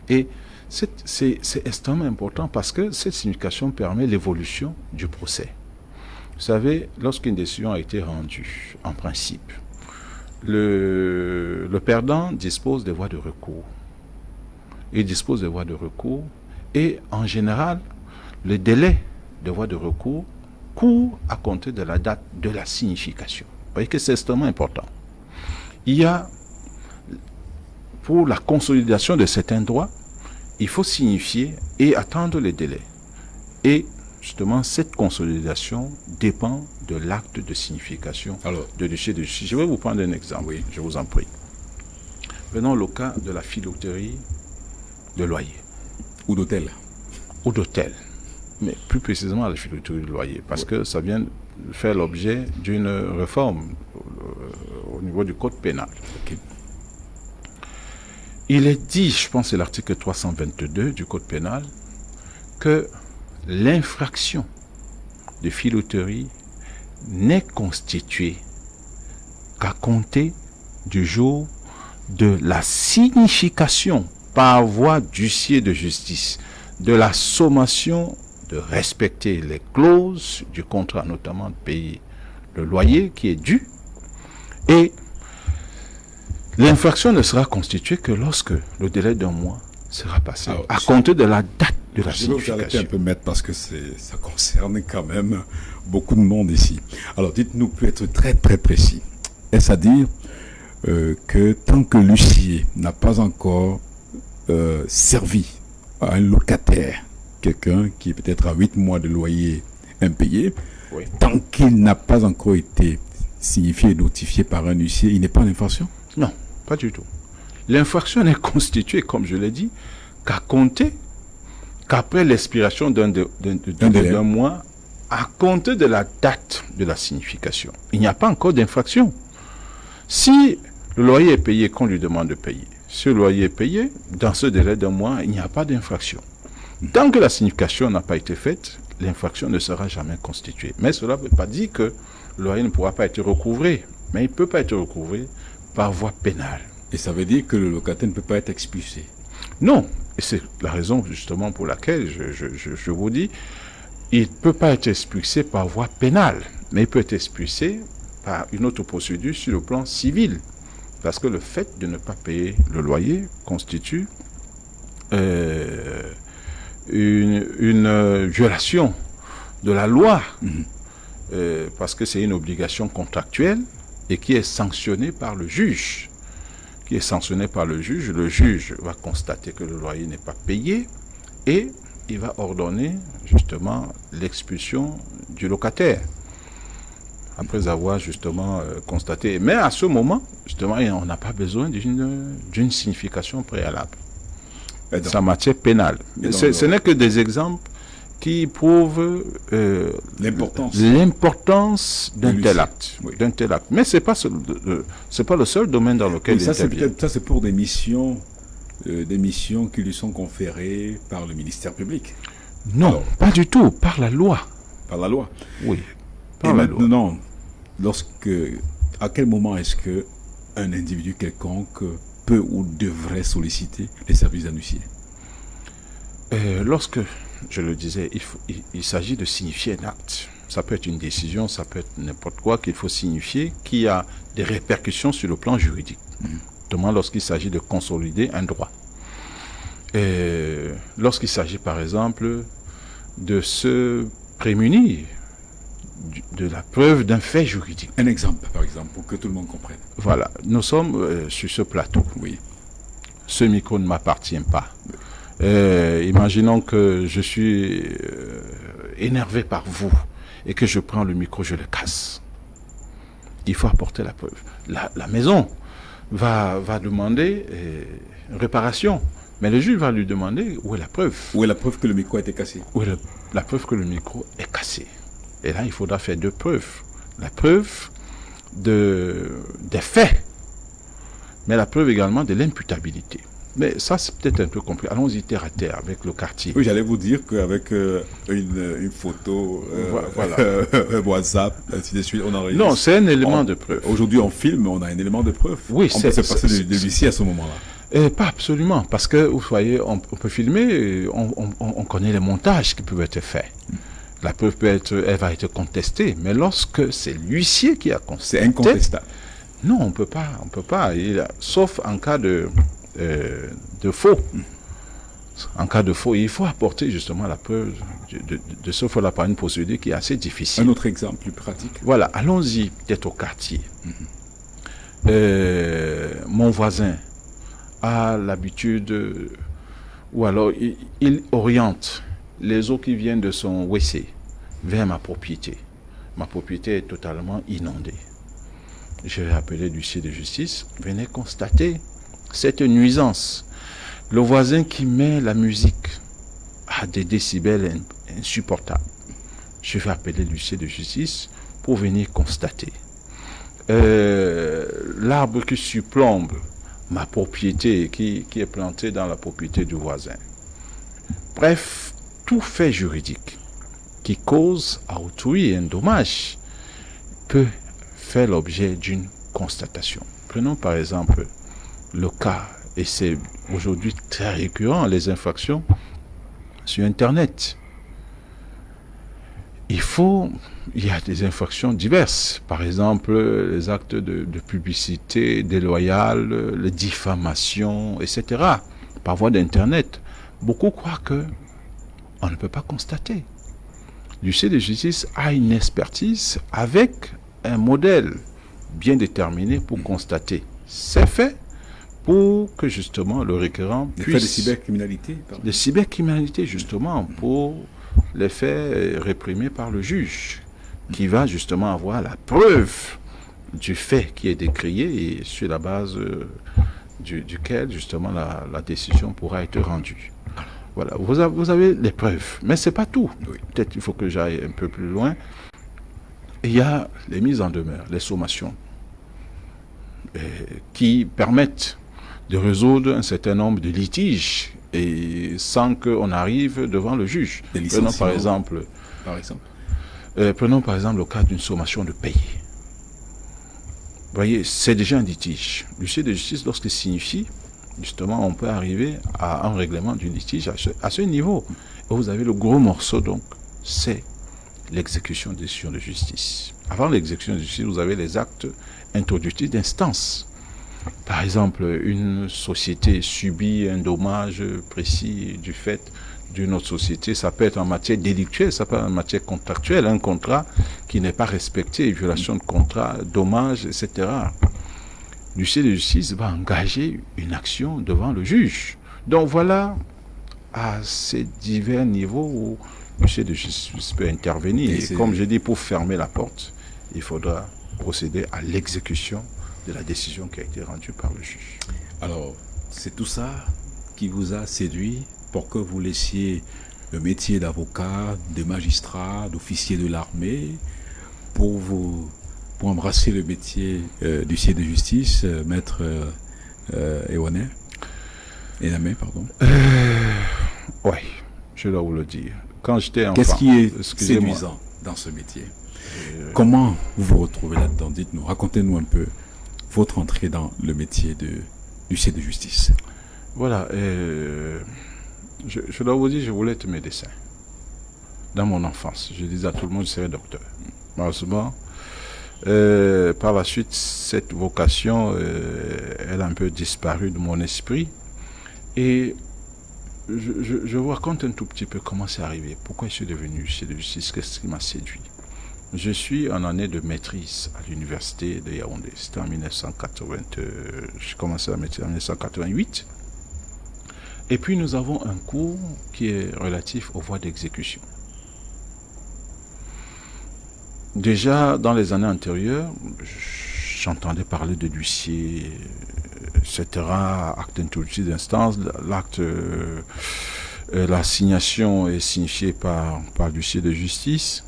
Et c'est extrêmement important parce que cette signification permet l'évolution du procès. Vous savez, lorsqu'une décision a été rendue, en principe, le perdant dispose des voies de recours. Il dispose des voies de recours et en général, le délai des voies de recours court à compter de la date de la signification. Vous voyez que c'est extrêmement important. Il y a, pour la consolidation de certains droits, il faut signifier et attendre les délais. Et justement, cette consolidation dépend de l'acte de signification de l'huissier de justice. Je vais vous prendre un exemple, oui, je vous en prie. Prenons le cas de la filouterie de loyer. Ou d'hôtel. Ou d'hôtel. Mais plus précisément la filouterie de loyer, parce que ça vient faire l'objet d'une réforme au niveau du code pénal. Okay. Il est dit, je pense que c'est l'article 322 du code pénal, que l'infraction de filouterie n'est constituée qu'à compter du jour de la signification par voie d'huissier de justice de la sommation de respecter les clauses du contrat, notamment de payer le loyer qui est dû, et l'infraction ne sera constituée que lorsque le délai d'un mois sera passé, à compter de la date de la signification. Je vais vous arrêter un peu, maître, parce que ça concerne quand même beaucoup de monde ici. Alors, dites-nous, peut être très très précis. Est-ce à dire que tant que l'huissier n'a pas encore servi à un locataire, quelqu'un qui est peut-être à 8 mois de loyer impayé, Oui. tant qu'il n'a pas encore été signifié et notifié par un huissier, il n'est pas en infraction? Non, pas du tout. L'infraction n'est constituée, comme je l'ai dit, qu'après l'expiration d'un mois, à compter de la date de la signification. Il n'y a pas encore d'infraction. Si le loyer est payé qu'on lui demande de payer, si le loyer est payé, dans ce délai d'un mois, il n'y a pas d'infraction. Tant que la signification n'a pas été faite, l'infraction ne sera jamais constituée. Mais cela ne veut pas dire que le loyer ne pourra pas être recouvré. Mais il ne peut pas être recouvré par voie pénale. Et ça veut dire que le locataire ne peut pas être expulsé? Non. Et c'est la raison justement pour laquelle je vous dis, il ne peut pas être expulsé par voie pénale. Mais il peut être expulsé par une autre procédure sur le plan civil. Parce que le fait de ne pas payer le loyer constitue une violation de la loi, parce que c'est une obligation contractuelle et qui est sanctionnée par le juge. Le juge va constater que le loyer n'est pas payé et il va ordonner justement l'expulsion du locataire. Après avoir justement constaté. Mais à ce moment, justement, on n'a pas besoin d'une signification préalable. C'est en matière pénale. Ce n'est que des exemples qui prouvent l'importance d'un tel acte. Oui. Mais ce n'est pas le seul domaine dans lequel il intervient. Ça, c'est pour des missions qui lui sont conférées par le ministère public. Non, alors, pas du tout, par la loi. Par la loi? Oui. Et maintenant, à quel moment est-ce qu'un individu quelconque peut ou devrait solliciter les services d'un huissier? Lorsque, je le disais, il s'agit de signifier un acte. Ça peut être une décision, ça peut être n'importe quoi qu'il faut signifier, qui a des répercussions sur le plan juridique. Notamment lorsqu'il s'agit de consolider un droit. Lorsqu'il s'agit, par exemple, de se prémunir de la preuve d'un fait juridique. Un exemple, par exemple, pour que tout le monde comprenne. Voilà, nous sommes sur ce plateau. Oui. Ce micro ne m'appartient pas. Imaginons que je suis énervé par vous et que je prends le micro, je le casse. Il faut apporter la preuve. La maison va demander réparation, mais le juge va lui demander où est la preuve. Où est la preuve que le micro a été cassé? Où est la preuve que le micro est cassé. Et là, il faudra faire deux preuves. La preuve des faits, mais la preuve également de l'imputabilité. Mais ça, c'est peut-être un peu compliqué. Allons-y terre à terre avec le quartier. Oui, j'allais vous dire qu'avec une photo, voilà. WhatsApp, ainsi de suite, on enregistre. Non, c'est un élément de preuve. Aujourd'hui, on filme, on a un élément de preuve. Oui, on peut se passer de l'huissier à ce moment-là. Pas absolument, parce que, vous voyez, on peut filmer, on connaît les montages qui peuvent être faits. La preuve elle va être contestée, mais lorsque c'est l'huissier qui a contesté, c'est incontestable. Non, on peut pas. Sauf en cas de faux. En cas de faux, il faut apporter justement la preuve de ce faux-là par une procédure qui est assez difficile. Un autre exemple plus pratique. Voilà, allons-y peut-être au quartier. Mon voisin a l'habitude, ou alors il oriente les eaux qui viennent de son WC vers ma propriété. Ma propriété est totalement inondée. Je vais appeler l'huissier de justice, venez constater cette nuisance. Le voisin qui met la musique à des décibels insupportables. Je vais appeler l'huissier de justice pour venir constater. L'arbre qui surplombe ma propriété, qui est planté dans la propriété du voisin. Bref, tout fait juridique qui cause à autrui un dommage peut faire l'objet d'une constatation. Prenons par exemple le cas, et c'est aujourd'hui très récurrent, les infractions sur Internet. Il y a des infractions diverses. Par exemple, les actes de publicité déloyale, les diffamations, etc. Par voie d'Internet. Beaucoup croient que on ne peut pas constater. L'huissier de justice a une expertise avec un modèle bien déterminé pour constater ces faits, pour que justement le requérant puisse... Les faits de cybercriminalité. De cybercriminalité, justement, pour les faits réprimés par le juge, qui va justement avoir la preuve du fait qui est décrié et sur la base duquel justement la décision pourra être rendue. Voilà, vous avez les preuves, mais c'est pas tout. Oui. Peut-être il faut que j'aille un peu plus loin. Il y a les mises en demeure, les sommations, qui permettent de résoudre un certain nombre de litiges et sans qu'on arrive devant le juge. Prenons par exemple le cas d'une sommation de payer. Vous voyez, c'est déjà un litige. L'huissier de justice, lorsqu'il signifie, justement, on peut arriver à un règlement du litige à ce niveau. Et vous avez le gros morceau, donc, c'est l'exécution de décision de justice. Avant l'exécution de justice, vous avez les actes introductifs d'instance. Par exemple, une société subit un dommage précis du fait d'une autre société. Ça peut être en matière délictuelle, ça peut être en matière contractuelle, un contrat qui n'est pas respecté, violation de contrat, dommage, etc. L'huissier de justice va engager une action devant le juge. Donc voilà, à ces divers niveaux où l'huissier de justice peut intervenir. Et comme je dis, pour fermer la porte, il faudra procéder à l'exécution de la décision qui a été rendue par le juge. Alors, c'est tout ça qui vous a séduit pour que vous laissiez le métier d'avocat, de magistrat, d'officier de l'armée, pour embrasser le métier d'huissier de justice, maître Ewanay, pardon. Oui, je dois vous le dire. Quand j'étais enfant... Qu'est-ce qui est séduisant dans ce métier? Comment vous vous retrouvez là-dedans? Dites-nous, racontez-nous un peu votre entrée dans le métier d'huissier de justice. Voilà, je dois vous dire, je voulais être médecin. Dans mon enfance, je disais à tout le monde, je serais docteur. Malheureusement, par la suite, cette vocation, elle a un peu disparu de mon esprit. Et je vous raconte un tout petit peu comment c'est arrivé. Pourquoi je suis devenu huissier de justice? Qu'est-ce qui m'a séduit? Je suis en année de maîtrise à l'université de Yaoundé. C'était en 1980. J'ai commencé la maîtrise en 1988. Et puis nous avons un cours qui est relatif aux voies d'exécution. Déjà, dans les années antérieures, j'entendais parler de l'huissier, etc., acte introductif d'instance, l'acte, l'assignation est signifiée par l'huissier de justice.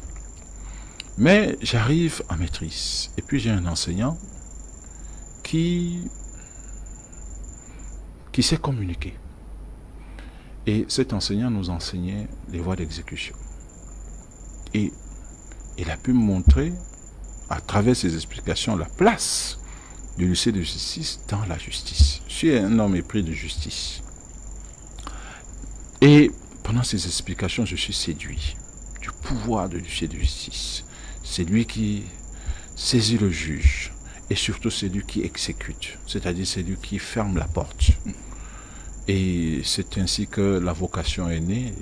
Mais j'arrive en maîtrise. Et puis j'ai un enseignant qui sait communiquer. Et cet enseignant nous enseignait les voies d'exécution. Et il a pu me montrer, à travers ses explications, la place du huissier de justice dans la justice. Je suis un homme épris de justice. Et pendant ces explications, je suis séduit du pouvoir de l'huissier de justice. C'est lui qui saisit le juge et surtout c'est lui qui exécute, c'est-à-dire c'est lui qui ferme la porte. Et c'est ainsi que la vocation est née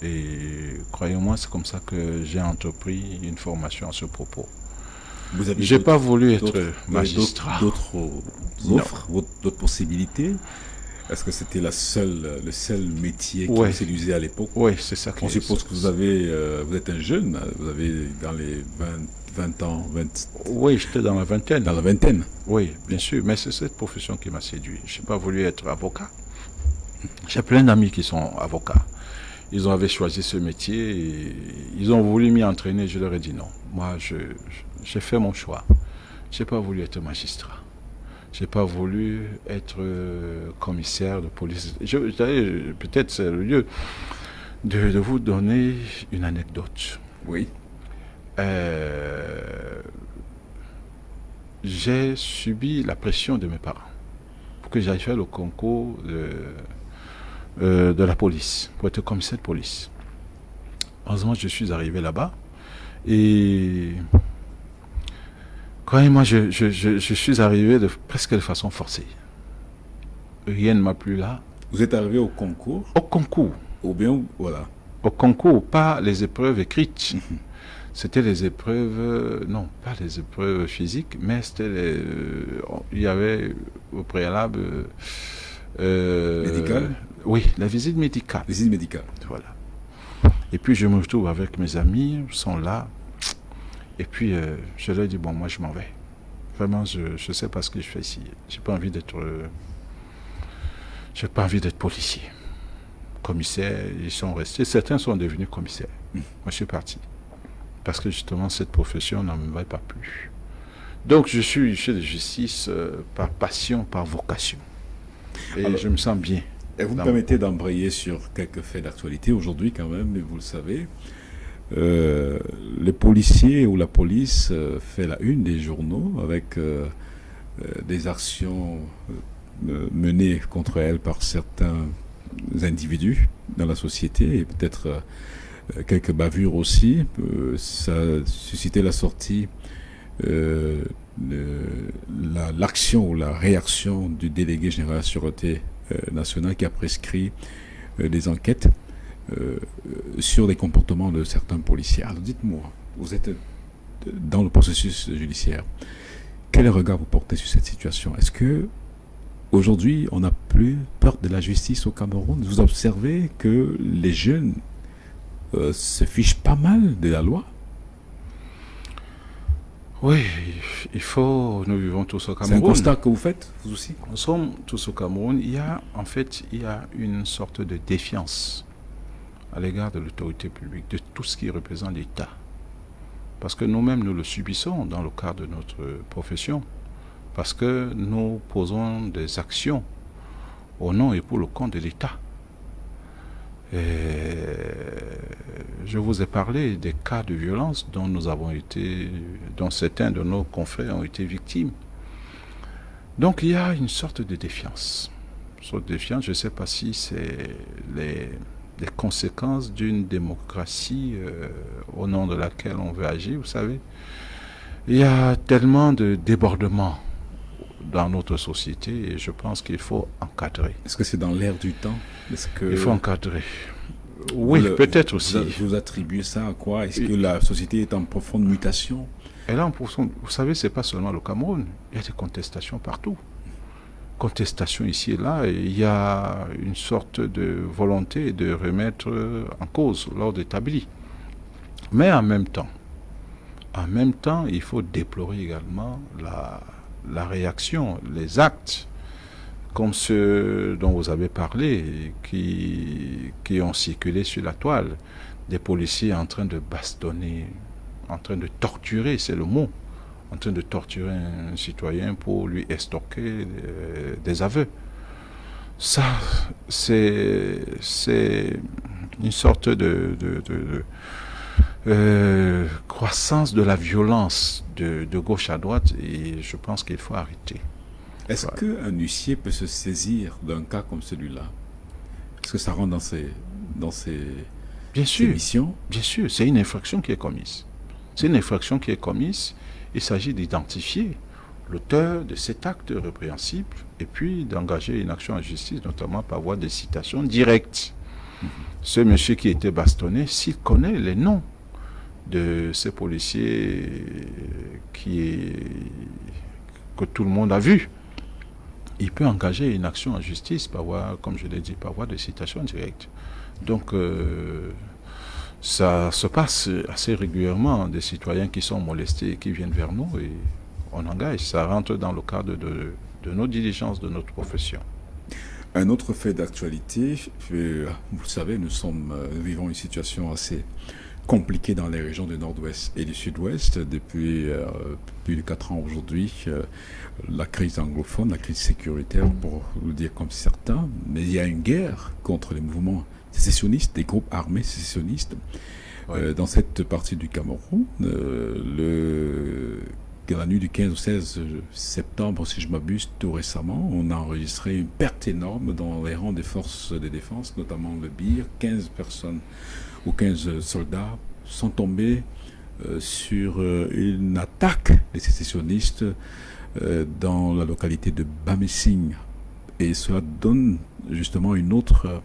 et croyez-moi, c'est comme ça que j'ai entrepris une formation à ce propos. J'ai pas voulu être magistrat. D'autres offres, d'autres possibilités? Est-ce que c'était le seul métier qui vous séduisait à l'époque? Oui, c'est ça. On suppose que vous êtes un jeune, vous avez dans les 20 ans, 20... Oui, j'étais dans la vingtaine. Dans la vingtaine? Oui, bien sûr, mais c'est cette profession qui m'a séduit. Je n'ai pas voulu être avocat. J'ai plein d'amis qui sont avocats. Ils avaient choisi ce métier et ils ont voulu m'y entraîner. Je leur ai dit non. Moi, j'ai fait mon choix. Je n'ai pas voulu être magistrat. Je n'ai pas voulu être commissaire de police. Peut-être c'est le lieu de vous donner une anecdote. Oui. j'ai subi la pression de mes parents pour que j'aille faire le concours de la police, pour être commissaire de police. Heureusement, je suis arrivé là-bas et quand même, moi, je suis arrivé presque de façon forcée. Rien ne m'a plu là. Vous êtes arrivé au concours? Au concours. Ou bien, voilà. Au concours, pas les épreuves écrites. C'était les épreuves, non, pas les épreuves physiques, mais c'était il y avait au préalable... Médicale? Oui, la visite médicale. Visite médicale. Voilà. Et puis je me retrouve avec mes amis, ils sont là. Et puis je leur dis, bon, moi je m'en vais. Vraiment, je ne sais pas ce que je fais ici. J'ai pas envie d'être policier. Commissaire, ils sont restés. Certains sont devenus commissaires. Moi, je suis parti. Parce que justement, cette profession n'en me va pas plus. Donc, je suis chef de justice par passion, par vocation. Et alors, je me sens bien. Et vous me permettez d'embrayer sur quelques faits d'actualité aujourd'hui quand même, mais vous le savez. Les policiers ou la police fait la une des journaux avec des actions menées contre elle par certains individus dans la société et peut-être quelques bavures aussi. Ça a suscité la sortie, l'action ou la réaction du délégué général de la Sûreté nationale qui a prescrit des enquêtes sur les comportements de certains policiers. Alors dites-moi, vous êtes dans le processus judiciaire. Quel regard vous portez sur cette situation? Est-ce que aujourd'hui, on n'a plus peur de la justice au Cameroun? Vous observez que les jeunes se fichent pas mal de la loi? Oui, nous vivons tous au Cameroun. C'est un constat que vous faites, vous aussi? Nous sommes tous au Cameroun. Il y a une sorte de défiance à l'égard de l'autorité publique, de tout ce qui représente l'État. Parce que nous-mêmes, nous le subissons dans le cadre de notre profession. Parce que nous posons des actions au nom et pour le compte de l'État. Je vous ai parlé des cas de violence dont certains de nos confrères ont été victimes. Donc il y a une sorte de défiance. Je ne sais pas si c'est les conséquences d'une démocratie au nom de laquelle on veut agir, vous savez. Il y a tellement de débordements dans notre société et je pense qu'il faut encadrer. Est-ce que c'est dans l'air du temps? Il faut encadrer. Oui, peut-être aussi. Vous attribuez ça à quoi? Est-ce que la société est en profonde mutation? Et là, vous savez, c'est pas seulement le Cameroun. Il y a des contestations partout. Contestations ici et là. Et il y a une sorte de volonté de remettre en cause l'ordre établi. Mais en même temps, il faut déplorer également la réaction, les actes, comme ceux dont vous avez parlé, qui ont circulé sur la toile, des policiers en train de bastonner, en train de torturer, c'est le mot, en train de torturer un citoyen pour lui extorquer des aveux. Ça, c'est une sorte de croissance de la violence de gauche à droite et je pense qu'il faut arrêter. Est-ce qu'un huissier peut se saisir d'un cas comme celui-là? Est-ce que ça rentre dans ses missions? Bien sûr, c'est une infraction qui est commise. Il s'agit d'identifier l'auteur de cet acte répréhensible et puis d'engager une action en justice, notamment par voie de citation directe. Ce monsieur qui était bastonné, s'il connaît les noms de ces policiers que tout le monde a vus, il peut engager une action en justice par voie, comme je l'ai dit, par voie de citation directe. Donc, ça se passe assez régulièrement, des citoyens qui sont molestés et qui viennent vers nous et on engage. Ça rentre dans le cadre de nos diligences, de notre profession. Un autre fait d'actualité, vous le savez, nous vivons une situation assez compliquée dans les régions du nord-ouest et du sud-ouest depuis plus de 4 ans aujourd'hui. La crise anglophone, la crise sécuritaire, pour le dire comme certains, mais il y a une guerre contre les mouvements sécessionnistes, des groupes armés sécessionnistes. Dans cette partie du Cameroun, la nuit du 15 au 16 septembre, si je m'abuse, tout récemment, on a enregistré une perte énorme dans les rangs des forces de défense, notamment le BIR. 15 personnes ou 15 soldats sont tombés sur une attaque des sécessionnistes dans la localité de Bamessing. Et cela donne justement une autre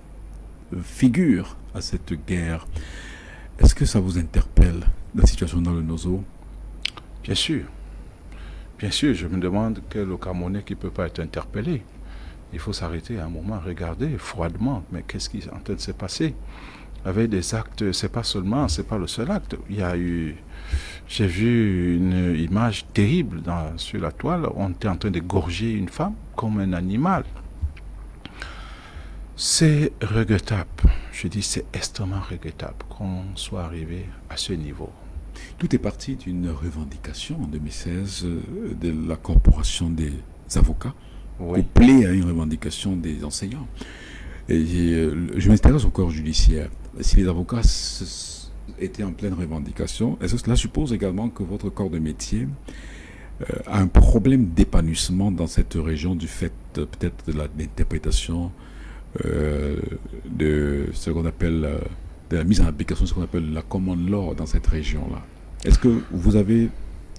figure à cette guerre. Est-ce que ça vous interpelle, la situation dans le Nozo? Bien sûr. Bien sûr, je me demande quel Camerounais qui ne peut pas être interpellé. Il faut s'arrêter un moment, regarder froidement, mais qu'est-ce qui est en train de se passer? Avec des actes, c'est pas le seul acte. J'ai vu une image terrible sur la toile. On était en train d'égorger une femme comme un animal. C'est regrettable. Je dis c'est extrêmement regrettable qu'on soit arrivé à ce niveau. Tout est parti d'une revendication en 2016 de la Corporation des avocats, couplée à une revendication des enseignants. Et je m'intéresse au corps judiciaire. Si les avocats étaient en pleine revendication, est-ce que cela suppose également que votre corps de métier a un problème d'épanouissement dans cette région du fait peut-être de l'interprétation de ce qu'on appelle de la mise en application de ce qu'on appelle la common law dans cette région-là? Est-ce que vous avez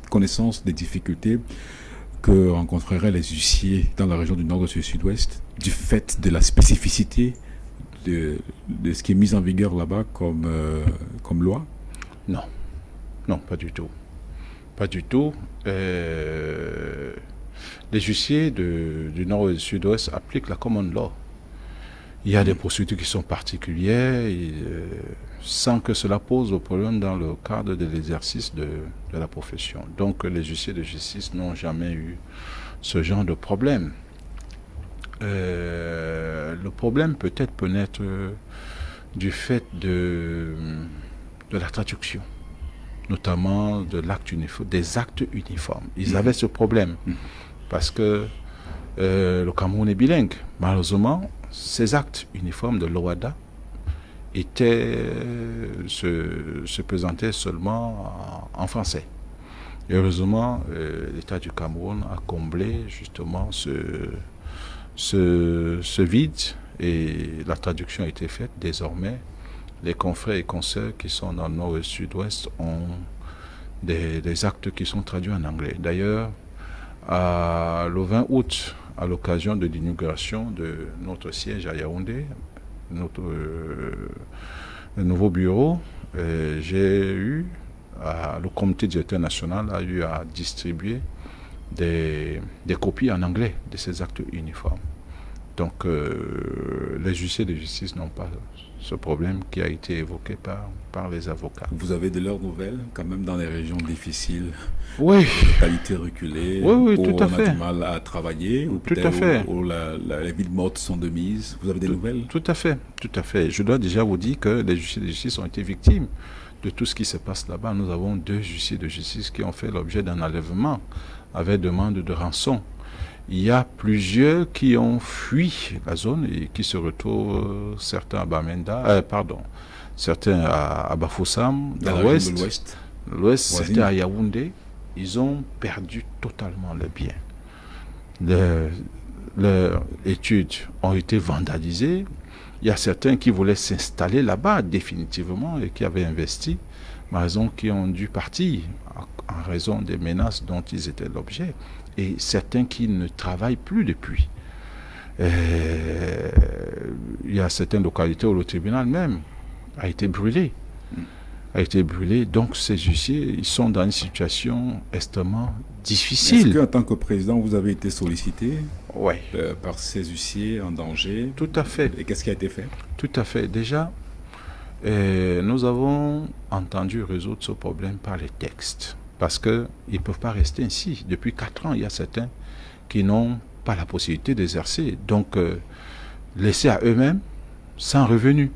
connaissance des difficultés que rencontreraient les huissiers dans la région du nord et du sud-ouest du fait de la spécificité de ce qui est mis en vigueur là-bas comme loi? Non. Non, pas du tout. Pas du tout. Les huissiers du nord et du sud-ouest appliquent la common law. Il y a des procédures qui sont particulières sans que cela pose au problème dans le cadre de l'exercice de la profession. Donc les huissiers de justice n'ont jamais eu ce genre de problème. Le problème peut-être peut naître du fait de la traduction, notamment de l'acte uniforme, des actes uniformes. Ils avaient ce problème parce que le Cameroun est bilingue. Malheureusement, ces actes uniformes de l'OADA se présentaient seulement en français. Et heureusement, l'État du Cameroun a comblé justement ce vide et la traduction a été faite. Désormais, les confrères et consoeurs qui sont dans le nord et le sud-ouest ont des actes qui sont traduits en anglais. D'ailleurs, le 20 août, à l'occasion de l'inauguration de notre siège à Yaoundé, le nouveau bureau, le comité directeur national a eu à distribuer des copies en anglais de ces actes uniformes. Donc, les huissiers de justice n'ont pas ce problème qui a été évoqué par les avocats. Vous avez de leurs nouvelles, quand même, dans les régions difficiles, oui, localités reculées, oui, où tout à on fait. a du mal à travailler, ou tout à fait. où les villes mortes sont de mise. Vous avez des nouvelles? Tout à fait, tout à fait. Je dois déjà vous dire que les huissiers de justice ont été victimes de tout ce qui se passe là-bas. Nous avons 2 huissiers de justice qui ont fait l'objet d'un enlèvement avec demande de rançon. Il y a plusieurs qui ont fui la zone et qui se retrouvent, certains à Bamenda, certains à Bafoussam, dans l'ouest. L'ouest, c'était à Yaoundé. Ils ont perdu totalement leurs biens. Leurs études ont été vandalisées. Il y a certains qui voulaient s'installer là-bas définitivement et qui avaient investi, mais qui ont dû partir en raison des menaces dont ils étaient l'objet. Et certains qui ne travaillent plus depuis. Il y a certaines localités où le tribunal même a été brûlé. Donc ces huissiers, ils sont dans une situation extrêmement difficile. Est-ce qu'en tant que président, vous avez été sollicité ouais. Par ces huissiers en danger? Tout à fait. Et qu'est-ce qui a été fait? Tout à fait. Déjà, nous avons entendu résoudre ce problème par les textes. Parce qu'ils ne peuvent pas rester ainsi. Depuis 4 ans, il y a certains qui n'ont pas la possibilité d'exercer. Donc, laissés à eux-mêmes, sans revenu,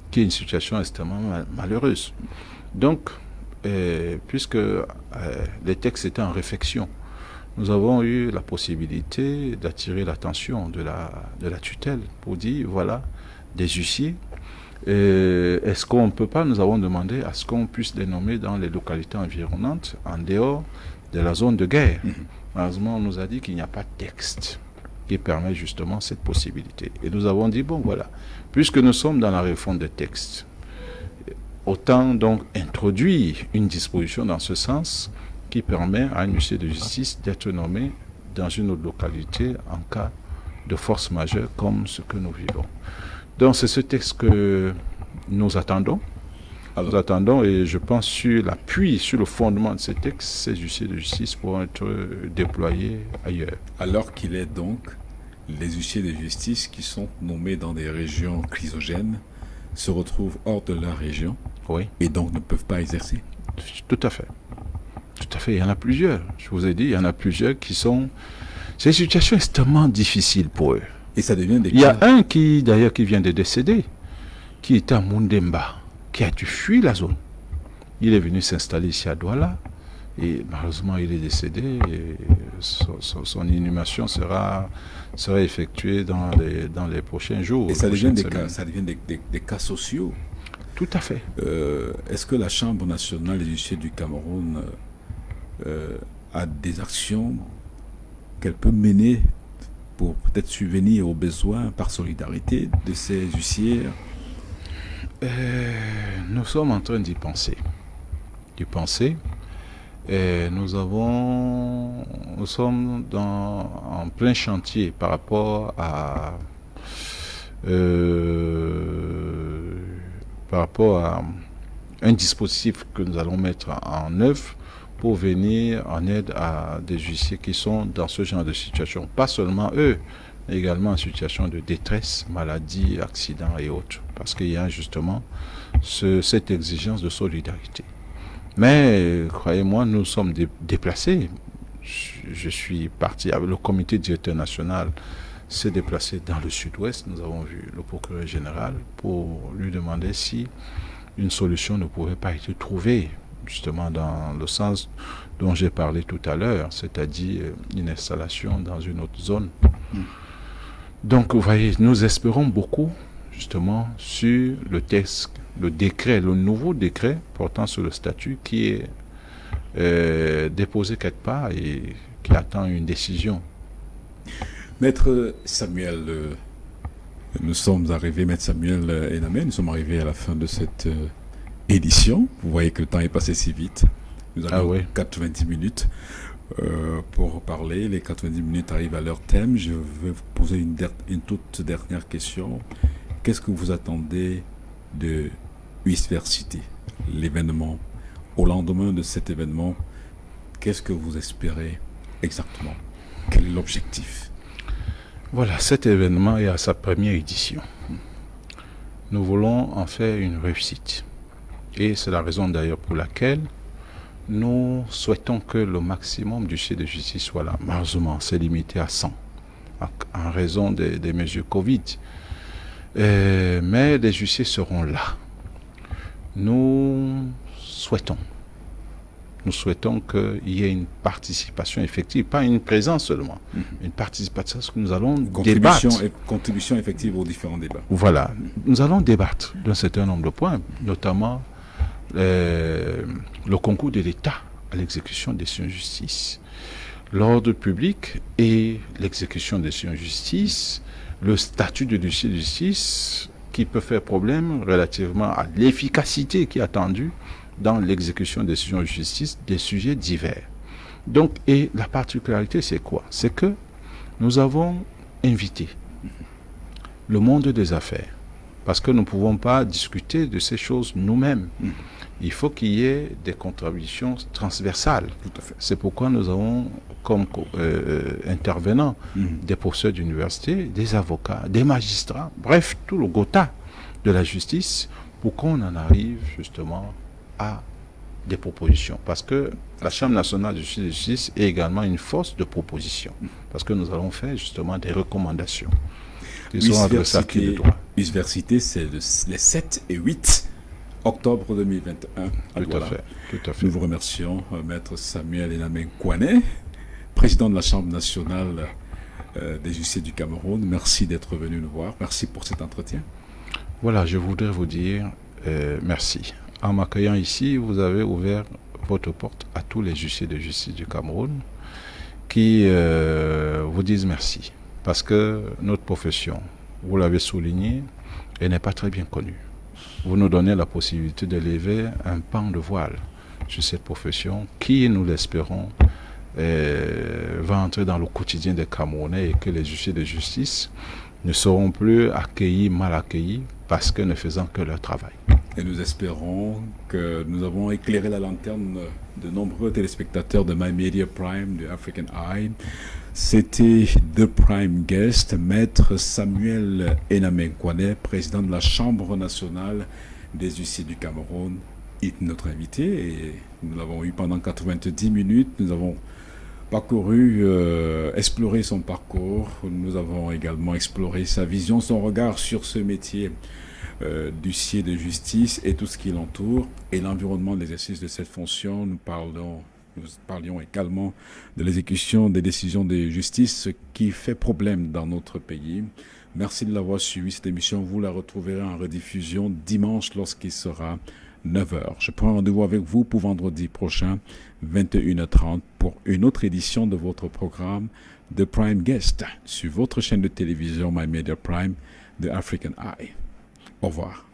qui est une situation extrêmement malheureuse. Donc, puisque les textes étaient en réflexion, nous avons eu la possibilité d'attirer l'attention de la tutelle pour dire, voilà, des huissiers. Est-ce qu'on ne peut pas, nous avons demandé à ce qu'on puisse les nommer dans les localités environnantes, en dehors de la zone de guerre. Malheureusement, on nous a dit qu'il n'y a pas de texte qui permet justement cette possibilité. Et nous avons dit, bon voilà, puisque nous sommes dans la réforme des textes, autant donc introduire une disposition dans ce sens qui permet à un huissier de justice d'être nommé dans une autre localité en cas de force majeure comme ce que nous vivons. Donc c'est ce texte que nous attendons. Nous attendons et je pense sur l'appui, sur le fondement de ce texte, ces huissiers de justice pourront être déployés ailleurs. Alors qu'il est donc les huissiers de justice qui sont nommés dans des régions chrysogènes se retrouvent hors de leur région et donc ne peuvent pas exercer. Tout à fait. Tout à fait. Il y en a plusieurs. Je vous ai dit, il y en a plusieurs qui sont... C'est une situation extrêmement difficile pour eux. Et ça devient des... Il y a un qui, d'ailleurs, qui vient de décéder, qui était à Mundemba, qui a dû fuir la zone. Il est venu s'installer ici à Douala et malheureusement il est décédé et son inhumation sera effectuée dans les prochains jours. Et ça devient des cas sociaux. Tout à fait. Est-ce que la Chambre nationale des huissiers du Cameroun a des actions qu'elle peut mener pour peut-être subvenir aux besoins par solidarité de ces huissiers? Nous sommes en train d'y penser. Et nous sommes en plein chantier par rapport à un dispositif que nous allons mettre en œuvre pour venir en aide à des huissiers qui sont dans ce genre de situation. Pas seulement eux, mais également en situation de détresse, maladie, accident et autres. Parce qu'il y a justement cette exigence de solidarité. Mais, croyez-moi, nous sommes déplacés. Je suis parti avec le comité directeur national, s'est déplacé dans le sud-ouest. Nous avons vu le procureur général pour lui demander si une solution ne pouvait pas être trouvée, justement dans le sens dont j'ai parlé tout à l'heure, c'est-à-dire une installation dans une autre zone. Donc, vous voyez, nous espérons beaucoup, justement, sur le texte, le nouveau décret portant sur le statut qui est déposé quelque part et qui attend une décision. Maître Samuel, nous sommes arrivés, Maître Samuel Enamé, nous sommes arrivés à la fin de cette édition. Vous voyez que le temps est passé si vite. Nous avons 90 minutes pour parler. Les 90 minutes arrivent à leur thème. Je vais vous poser une toute dernière question. Qu'est-ce que vous attendez de Huissversité, l'événement? Au lendemain de cet événement, qu'est-ce que vous espérez exactement? Quel est l'objectif? Voilà, cet événement est à sa première édition. Nous voulons en faire une réussite. Et c'est la raison d'ailleurs pour laquelle nous souhaitons que le maximum d'huissiers de justice soit là. Malheureusement, c'est limité à 100 en raison des mesures Covid. Mais les huissiers seront là. Nous souhaitons qu'il y ait une participation effective, pas une présence seulement, une participation, parce que nous allons débattre. Contribution effective aux différents débats. Voilà, nous allons débattre d'un certain nombre de points, notamment le concours de l'État à l'exécution des décisions de justice, l'ordre public et l'exécution des décisions de justice, le statut de l'huissier de justice qui peut faire problème relativement à l'efficacité qui est attendue dans l'exécution des décisions de justice, des sujets divers. Donc, et la particularité, c'est quoi? C'est que nous avons invité le monde des affaires, parce que nous ne pouvons pas discuter de ces choses nous-mêmes. Il faut qu'il y ait des contributions transversales. Tout à fait. C'est pourquoi nous avons comme intervenants des professeurs d'université, des avocats, des magistrats, bref, tout le gotha de la justice, pour qu'on en arrive justement à des propositions. Parce que la Chambre nationale de justice est également une force de proposition. Parce que nous allons faire justement des recommandations qui sont adressées à qui de droit. Huissversité, c'est les 7 et 8 octobre 2021. Tout à fait. Nous vous remercions, Maître Samuel Enamé Kouané, président de la Chambre nationale des huissiers du Cameroun. Merci d'être venu nous voir. Merci pour cet entretien. Voilà, je voudrais vous dire merci. En m'accueillant ici, vous avez ouvert votre porte à tous. tous les huissiers de justice du Cameroun qui vous disent merci. Parce que notre profession, vous l'avez souligné, elle n'est pas très bien connue. Vous nous donnez la possibilité de lever un pan de voile sur cette profession qui, nous l'espérons, va entrer dans le quotidien des Camerounais et que les huissiers de justice ne seront plus accueillis, mal accueillis, parce que ne faisant que leur travail. Et nous espérons que nous avons éclairé la lanterne de nombreux téléspectateurs de My Media Prime, de African Eye. C'était The Prime Guest, Maître Samuel Enamenkwane, président de la Chambre nationale des huissiers du Cameroun, est notre invité. Et nous l'avons eu pendant 90 minutes. Nous avons parcouru, exploré son parcours. Nous avons également exploré sa vision, son regard sur ce métier d'huissier de justice et tout ce qui l'entoure et l'environnement de l'exercice de cette fonction. Nous parlions également de l'exécution des décisions de justice, ce qui fait problème dans notre pays. Merci de l'avoir suivi, cette émission. Vous la retrouverez en rediffusion dimanche lorsqu'il sera 9h. Je prends rendez-vous avec vous pour vendredi prochain, 21h30, pour une autre édition de votre programme The Prime Guest sur votre chaîne de télévision My Media Prime de African Eye. Au revoir.